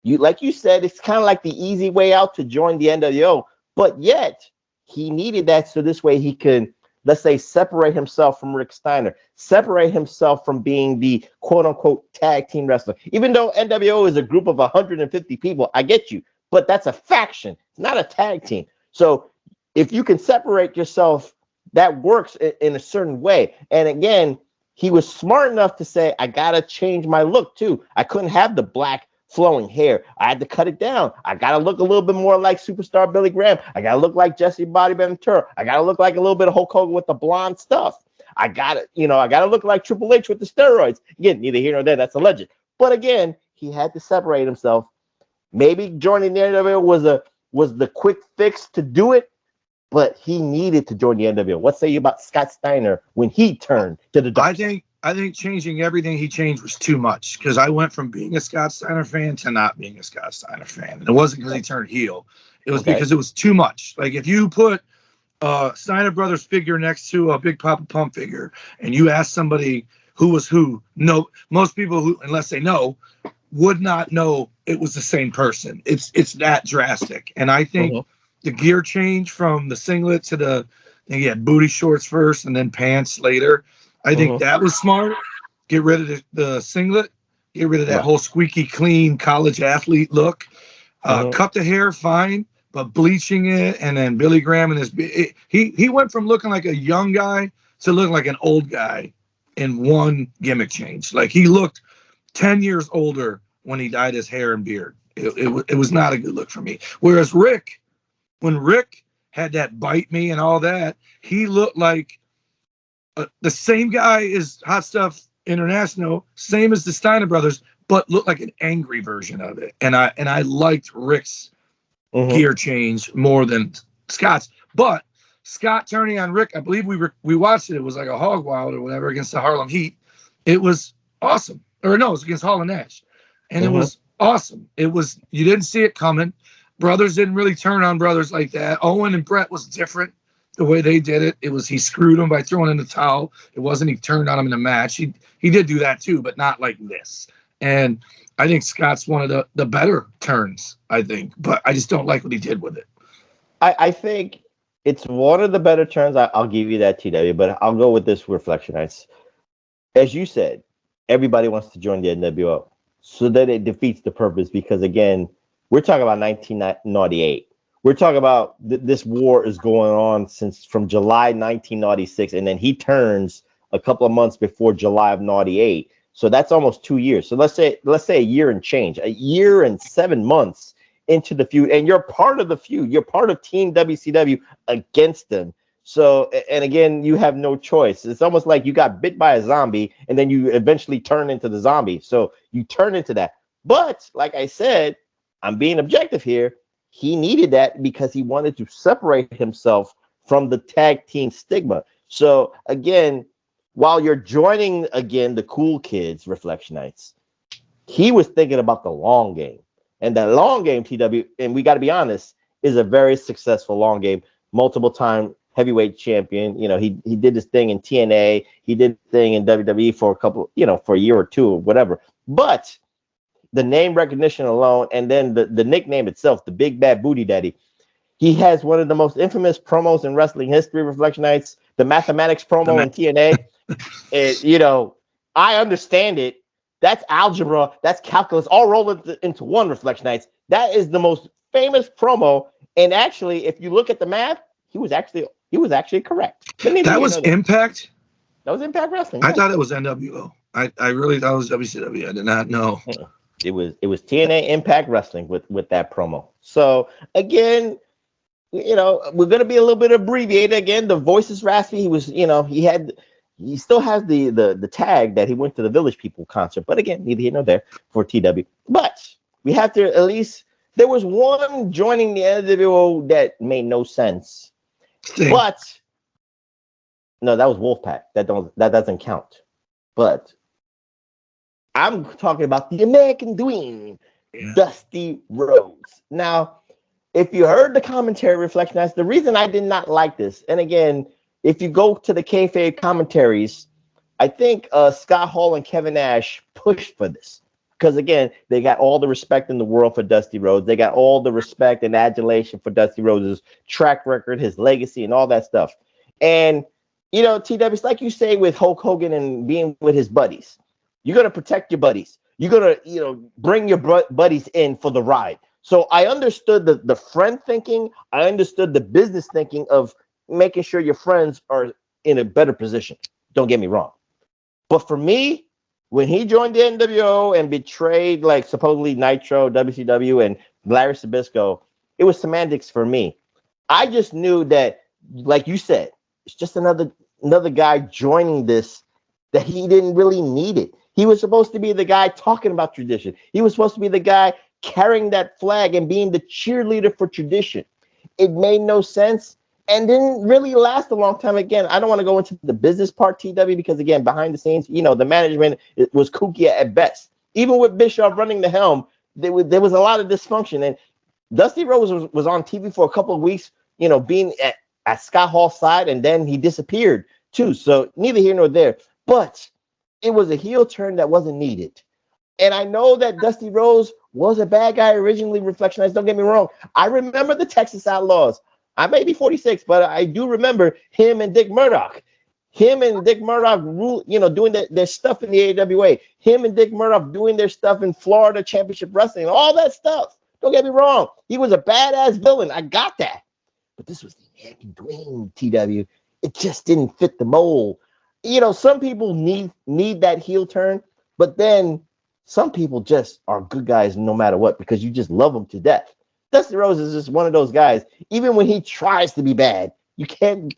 Like you said, it's kind of like the easy way out to join the NWO, but yet he needed that so this way he could, let's say, separate himself from Rick Steiner, separate himself from being the quote-unquote tag team wrestler. Even though NWO is a group of 150 people, I get you, but that's a faction. It's not a tag team. So if you can separate yourself, that works in a certain way. And again, he was smart enough to say, I gotta change my look too. I couldn't have the black flowing hair. I had to cut it down. I gotta look a little bit more like superstar Billy Graham. I gotta look like Jesse Body Ventura. I gotta look like a little bit of Hulk Hogan with the blonde stuff. I gotta look like Triple H with the steroids. Again, neither here nor there. That's alleged. But again, he had to separate himself. Maybe joining the NWO was the quick fix to do it, but he needed to join the NWO. What say you about Scott Steiner when he turned to the dark side? I think changing everything he changed was too much, because I went from being a Scott Steiner fan to not being a Scott Steiner fan. And it wasn't because he turned heel. It was because it was too much. Like, if you put Steiner Brothers figure next to a Big Papa Pump figure and you ask somebody who was who, no, most people who, unless they know, would not know it was the same person. It's that drastic. And I think the gear change from the singlet to the, he had booty shorts first and then pants later. I think that was smart. Get rid of the singlet. Get rid of that whole squeaky clean college athlete look. Cut the hair, fine, but bleaching it, and then Billy Graham and he went from looking like a young guy to looking like an old guy in one gimmick change. Like, he looked 10 years older when he dyed his hair and beard. It was not a good look for me. Whereas Rick, when Rick had that bite me and all that, he looked like the same guy as Hot Stuff International, same as the Steiner Brothers, but looked like an angry version of it. And I liked Rick's gear change more than Scott's. But Scott turning on Rick, I believe we watched it. It was like a hog wild or whatever against the Harlem Heat. It was awesome. Or no, it was against Hall and Nash. And it was awesome. It was, you didn't see it coming. Brothers didn't really turn on brothers like that. Owen and Brett was different. The way they did it, it was he screwed him by throwing in the towel. It wasn't he turned on him in a match. He did do that too, but not like this. And I think Scott's one of the better turns, I think. But I just don't like what he did with it. I think it's one of the better turns. I'll give you that, TW, but I'll go with this Reflectionites. As you said, everybody wants to join the NWO. So that it defeats the purpose, because, again, we're talking about 1998. We're talking about this war is going on from July 1996, and then he turns a couple of months before July of 98. So that's almost 2 years. So let's say a year and change, a year and 7 months into the feud, and you're part of the feud. You're part of Team WCW against them. So, and again, you have no choice. It's almost like you got bit by a zombie, and then you eventually turn into the zombie. So you turn into that. But like I said, I'm being objective here. He needed that because he wanted to separate himself from the tag team stigma. So again, while you're joining again the cool kids, Reflectionites, he was thinking about the long game. And that long game, TW, and we got to be honest, is a very successful long game. Multiple time heavyweight champion. You know, he did this thing in TNA. He did the thing in WWE for for a year or two or whatever. But the name recognition alone, and then the nickname itself, the Big Bad Booty Daddy. He has one of the most infamous promos in wrestling history, Reflectionites, the mathematics promo in TNA. I understand it. That's algebra, that's calculus, all rolled into one, Reflectionites. That is the most famous promo. And actually, if you look at the math, he was actually correct. That was Impact? That was Impact Wrestling. I thought it was NWO. I really thought it was WCW. I did not know. It was TNA Impact Wrestling with that promo. So again, we're gonna be a little bit abbreviated. Again, the voice is raspy. He was, he still has the tag that he went to the Village People concert. But again, neither here nor there for TW. But we have to at least, there was one joining the NWO that made no sense. But no, that was Wolfpack. That doesn't count. But I'm talking about the American Dream, Dusty Rhodes. Now, if you heard the commentary Reflectionites, the reason I did not like this, and again, if you go to the kayfabe commentaries, I think Scott Hall and Kevin Nash pushed for this. Because again, they got all the respect in the world for Dusty Rhodes. They got all the respect and adulation for Dusty Rhodes' track record, his legacy, and all that stuff. And, TW, it's like you say with Hulk Hogan and being with his buddies. You're going to protect your buddies. You're going to, bring your buddies in for the ride. So I understood the friend thinking. I understood the business thinking of making sure your friends are in a better position. Don't get me wrong. But for me, when he joined the NWO and betrayed, like, supposedly Nitro, WCW, and Larry Zbyszko, it was semantics for me. I just knew that, like you said, it's just another guy joining this that he didn't really need it. He was supposed to be the guy talking about tradition. He was supposed to be the guy carrying that flag and being the cheerleader for tradition. It made no sense and didn't really last a long time. Again, I don't want to go into the business part, TW, because again, behind the scenes, the management was kooky at best. Even with Bischoff running the helm, there was a lot of dysfunction. And Dusty Rhodes was on TV for a couple of weeks, being at Scott Hall's side, and then he disappeared too. So neither here nor there. But it was a heel turn that wasn't needed. And I know that Dusty Rhodes was a bad guy originally, Reflectionites. Don't get me wrong. I remember the Texas Outlaws. I may be 46, but I do remember him and Dick Murdoch. Him and Dick Murdoch, doing their stuff in the AWA. Him and Dick Murdoch doing their stuff in Florida Championship Wrestling. All that stuff. Don't get me wrong. He was a badass villain. I got that. But this was the American Dream, TW. It just didn't fit the mold. Some people need that heel turn, but then some people just are good guys no matter what because you just love them to death. Dusty Rhodes is just one of those guys. Even when he tries to be bad, you can't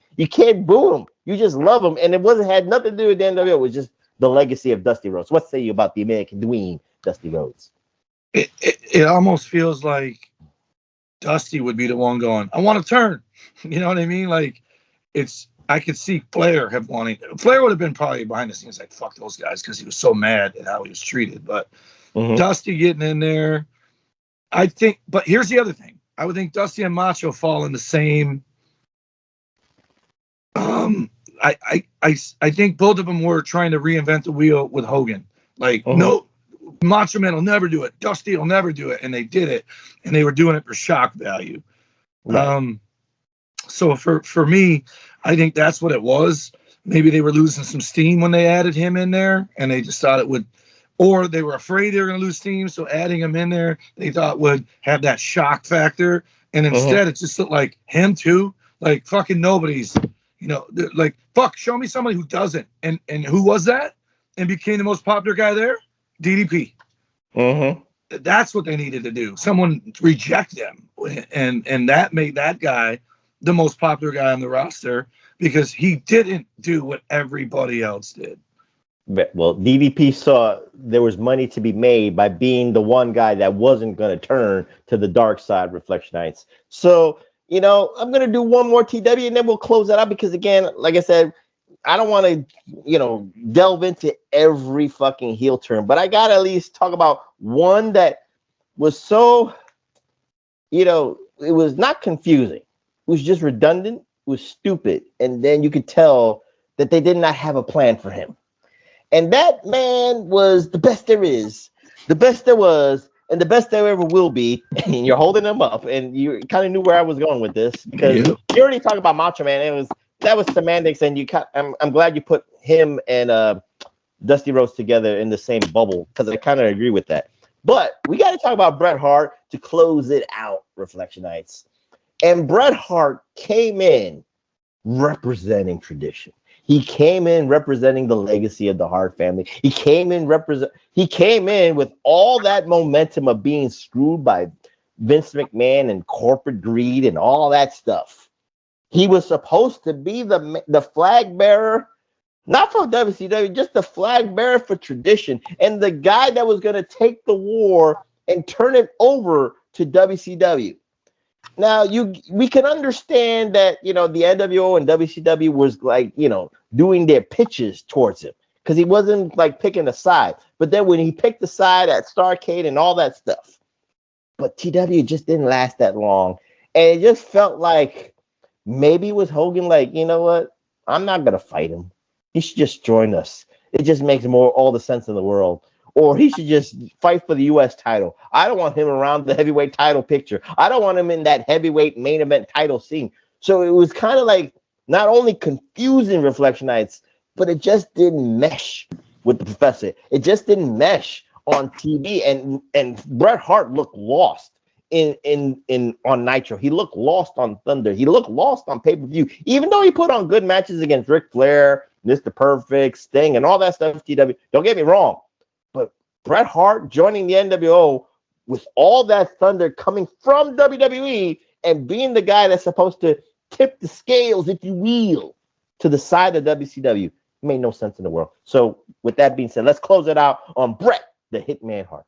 boo him. You just love him, and it had nothing to do with the NWO. It was just the legacy of Dusty Rhodes. What say you about the American Dream, Dusty Rhodes? It almost feels like Dusty would be the one going, I want to turn. You know what I mean? Like, I could see Flair Flair would have been probably behind the scenes like, fuck those guys, because he was so mad at how he was treated. But Dusty getting in there, I think. But here's the other thing. I would think Dusty and Macho fall in the same. I think both of them were trying to reinvent the wheel with Hogan. Like, no, Macho Man will never do it. Dusty will never do it. And they did it. And they were doing it for shock value. Right. So for me, I think that's what it was. Maybe they were losing some steam when they added him in there, and they just thought it would, or they were afraid they were going to lose steam, so adding him in there, they thought would have that shock factor. And instead, it just looked like him too. Like, fucking nobody's, like, fuck, show me somebody who doesn't. And who was that? And became the most popular guy there? DDP. That's what they needed to do. Someone reject them. And that made that guy the most popular guy on the roster because he didn't do what everybody else did. Well, DDP saw there was money to be made by being the one guy that wasn't going to turn to the dark side, Reflectionites. So, I'm going to do one more TW and then we'll close that out because, again, like I said, I don't want to, delve into every fucking heel turn, but I got to at least talk about one that was so, it was not confusing. It was just redundant, it was stupid, and then you could tell that they did not have a plan for him. And that man was the best there is, the best there was, and the best there ever will be. And you're holding him up, and you kind of knew where I was going with this because you already talked about Macho Man. That was semantics, and I'm glad you put him and Dusty Rhodes together in the same bubble because I kind of agree with that. But we got to talk about Bret Hart to close it out, Reflectionites. And Bret Hart came in representing tradition. He came in representing the legacy of the Hart family. He came in with all that momentum of being screwed by Vince McMahon and corporate greed and all that stuff. He was supposed to be the flag bearer, not for WCW, just the flag bearer for tradition, and the guy that was going to take the war and turn it over to WCW. Now, we can understand that, the NWO and WCW was like, doing their pitches towards him because he wasn't like picking a side. But then when he picked the side at Starrcade and all that stuff, but TW just didn't last that long. And it just felt like maybe it was Hogan like, you know what? I'm not going to fight him. He should just join us. It just makes all the sense in the world. Or he should just fight for the U.S. title. I don't want him around the heavyweight title picture. I don't want him in that heavyweight main event title scene. So it was kind of like not only confusing Reflectionites, but it just didn't mesh with the professor. It just didn't mesh on TV. And Bret Hart looked lost in on Nitro. He looked lost on Thunder. He looked lost on pay-per-view, even though he put on good matches against Ric Flair, Mr. Perfect, Sting, and all that stuff. TW, don't get me wrong, but Bret Hart joining the NWO with all that thunder coming from WWE and being the guy that's supposed to tip the scales, if you will, to the side of WCW made no sense in the world. So with that being said, let's close it out on Bret the Hitman Hart.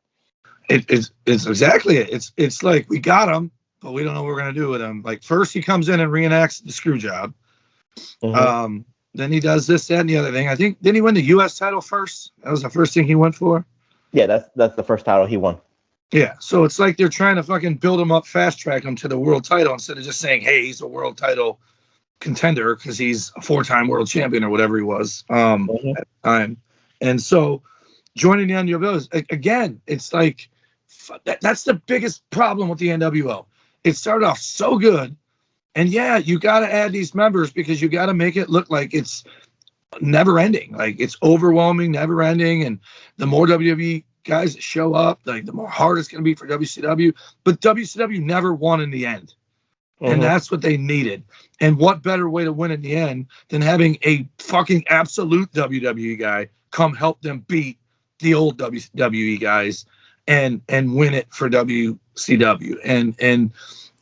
It's exactly it. It's like we got him, but we don't know what we're gonna do with him. Like first he comes in and reenacts the screw job. Mm-hmm. Then he does this, that, and the other thing. I think didn't he win the U.S. title first? That was the first thing he went for. Yeah, that's the first title he won. Yeah, so it's like they're trying to fucking build him up, fast track him to the world title instead of just saying, hey, he's a world title contender because he's a 4-time world champion or whatever he was at the time. And so joining the NWO, again, it's like that's the biggest problem with the NWO. It started off so good, and yeah, you got to add these members because you got to make it look like it's never ending, like it's overwhelming, never ending, and the more WWE guys that show up, like the more hard it's going to be for WCW. But WCW never won in the end. And that's what they needed. And what better way to win in the end than having a fucking absolute WWE guy come help them beat the old WWE guys and win it for WCW. And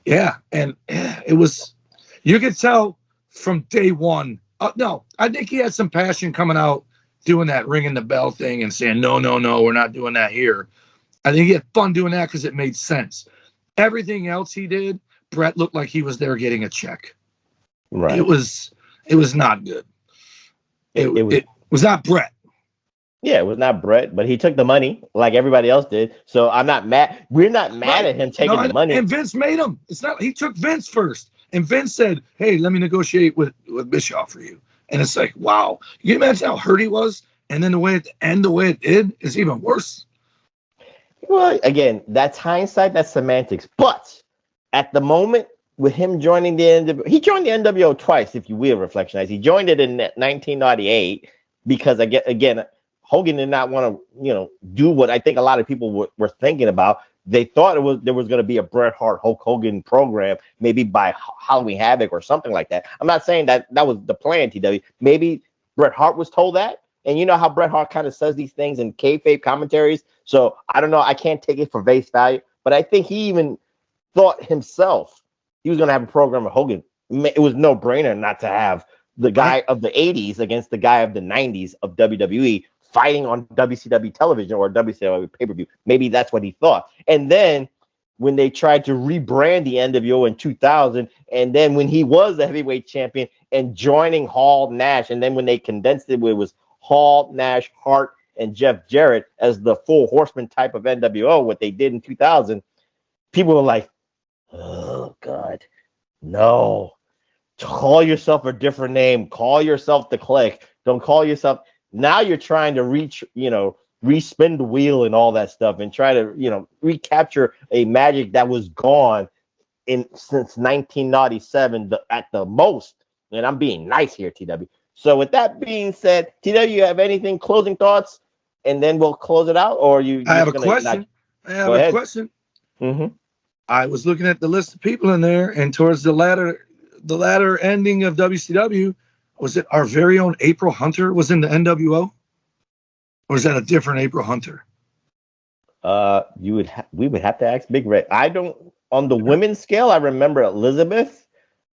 yeah, and it was, you could tell from day one. No, I think he had some passion coming out doing that ringing the bell thing and saying, no, we're not doing that here. I think he had fun doing that because it made sense. Everything else he did, Bret looked like he was there getting a check. Right. It was not good. It was not Bret. Yeah, it was not Bret, but he took the money like everybody else did. So I'm not mad. We're not mad at him taking the money. And Vince made him. It's not. He took Vince first, and Vince said, "Hey, let me negotiate with Bischoff for you." And it's like, wow. You can imagine how hurt he was, and then the way it did is even worse. Well, again, that's hindsight. That's semantics. But at the moment, with him joining the NWO, he joined the NWO twice, if you will, Reflectionites. He joined it in 1998 because, again, Hogan did not want to, do what I think a lot of people were thinking about. They thought there was going to be a Bret Hart Hulk Hogan program, maybe by Halloween Havoc or something like that. I'm not saying that was the plan, TW. Maybe Bret Hart was told that. And you know how Bret Hart kind of says these things in kayfabe commentaries. So I don't know. I can't take it for face value. But I think he even thought himself he was going to have a program with Hogan. It was no brainer not to have the guy of the 80s against the guy of the 90s of WWE fighting on WCW television or WCW pay-per-view. Maybe that's what he thought. And then when they tried to rebrand the NWO in 2000, and then when he was the heavyweight champion and joining Hall, Nash, and then when they condensed it, it was Hall, Nash, Hart, and Jeff Jarrett as the full horseman type of NWO, what they did in 2000, people were like, oh, God, no. Call yourself a different name. Call yourself the Click. Don't call yourself... Now you're trying to respin the wheel and all that stuff and try to, recapture a magic that was gone since 1997 at the most. And I'm being nice here, TW. So with that being said, TW, you have anything, closing thoughts, and then we'll close it out? Or I have a question. Mm-hmm. I was looking at the list of people in there, and towards the latter ending of WCW, was it our very own April Hunter was in the NWO? Or is that a different April Hunter? We would have to ask Big Red. I don't, on the women's scale, I remember Elizabeth.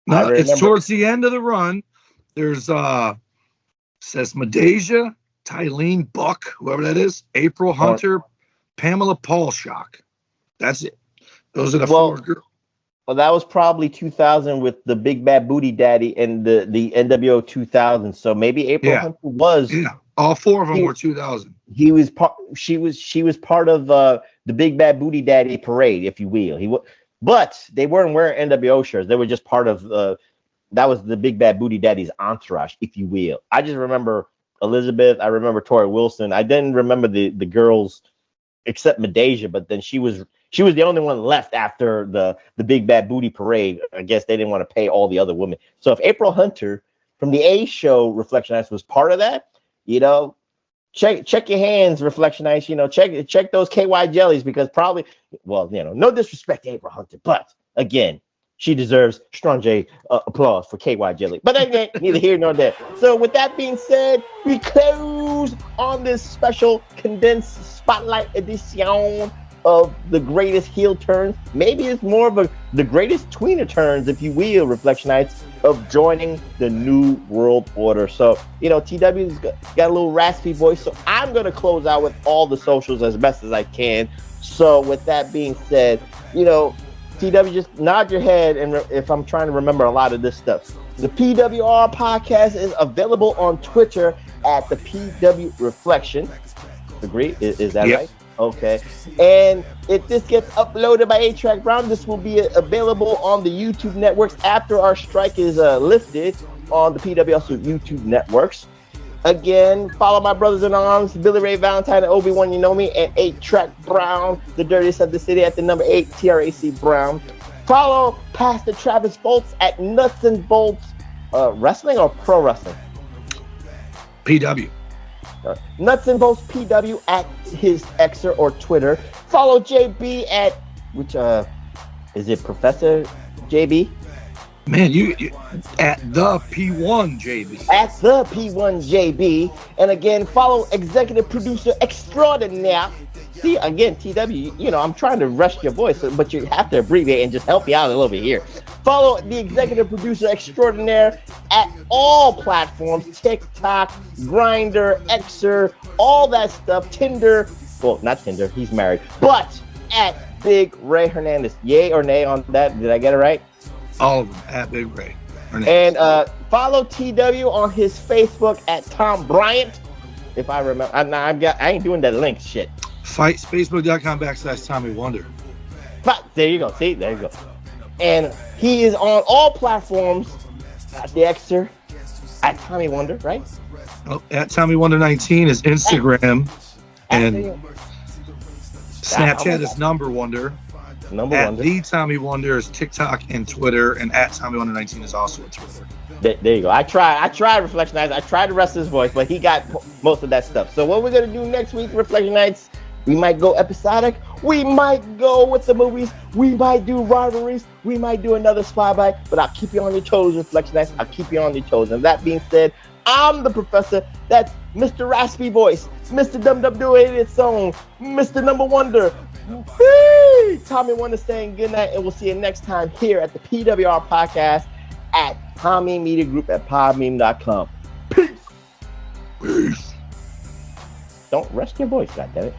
No, it's towards the end of the run. There's says Madeja, Tylene Buck, whoever that is, April Hunter, Pamela Paulshock. That's it. Those are the four girls. Well, that was probably 2000 with the Big Bad Booty Daddy and the NWO 2000. So maybe April Hunter was. Yeah, all four of them were 2000. She was part of the Big Bad Booty Daddy parade, if you will. But they weren't wearing NWO shirts. They were just part of that was the Big Bad Booty Daddy's entourage, if you will. I just remember Elizabeth. I remember Tori Wilson. I didn't remember the girls except Madeja, but then she was the only one left after the Big Bad Booty parade. I guess they didn't want to pay all the other women. So if April Hunter from the A show Reflectionites was part of that, check your hands, Reflectionites. You know, check those KY jellies, because probably, well, you know, no disrespect to April Hunter, but again, she deserves strong J applause for KY jelly. But again, neither here nor there. So with that being said, we close on this special condensed spotlight edition of the greatest heel turns. Maybe it's more of the greatest tweener turns, if you will, Reflectionites, of joining the New World Order. So, you know, TW's got a little raspy voice, so I'm going to close out with all the socials as best as I can. So with that being said, you know, TW, just nod your head, and if I'm trying to remember a lot of this stuff. The PWR podcast is available on Twitter at the PW Reflection. Agree? Is that right? Okay. And if this gets uploaded by A-Track Brown, this will be available on the YouTube networks after our strike is lifted on the PWS YouTube networks. Again, follow my brothers in arms, Billy Ray Valentine and Obi-Wan You Know Me, and 8-Track Brown, the dirtiest of the city, at the number 8, TRAC Brown. Follow Pastor Travis Bolts at Nuts and Bolts Wrestling or Pro Wrestling? PW. Nuts and Bolts PW at his Xer or Twitter. Follow JB at, which, is it Professor JB? Man, you at the P1 JB. At the P1 JB. And again, follow executive producer extraordinaire. See, again, TW, you know, I'm trying to rush your voice, but you have to abbreviate and just help you out a little bit here. Follow the executive producer extraordinaire at all platforms: TikTok, Grindr, Xer, all that stuff, Tinder. Well, not Tinder, he's married, but at Big Ray Hernandez. Yay or nay on that? Did I get it right? All of them at Big Ray Hernandez. And follow TW on his Facebook at Tom Bryant. If I remember, I ain't doing that link shit. Facebook.com/Tommy Wonder. But there you go. See, there you go. And he is on all platforms at the Xer at Tommy Wonder, right? Oh, at Tommy Wonder 19 is Instagram, and Snapchat is Number Wonder. At the Tommy Wonder is TikTok and Twitter, and at Tommy Wonder 19 is also on Twitter. There you go. I tried Reflectionites. I tried to rest his voice, but he got most of that stuff. So what we're gonna do next week, Reflectionites? We might go episodic. We might go with the movies. We might do rivalries. We might do another spotlight. But I'll keep you on your toes, Reflectionites. I'll keep you on your toes. And that being said, I'm the professor. That's Mr. Raspy Voice, Mr. WWE Song, Mr. Number Wonder. Whee! Tommy Wonder saying good night, and we'll see you next time here at the PWR podcast at Tommy Media Group at podmeme.com. Peace. Don't rest your voice, goddammit.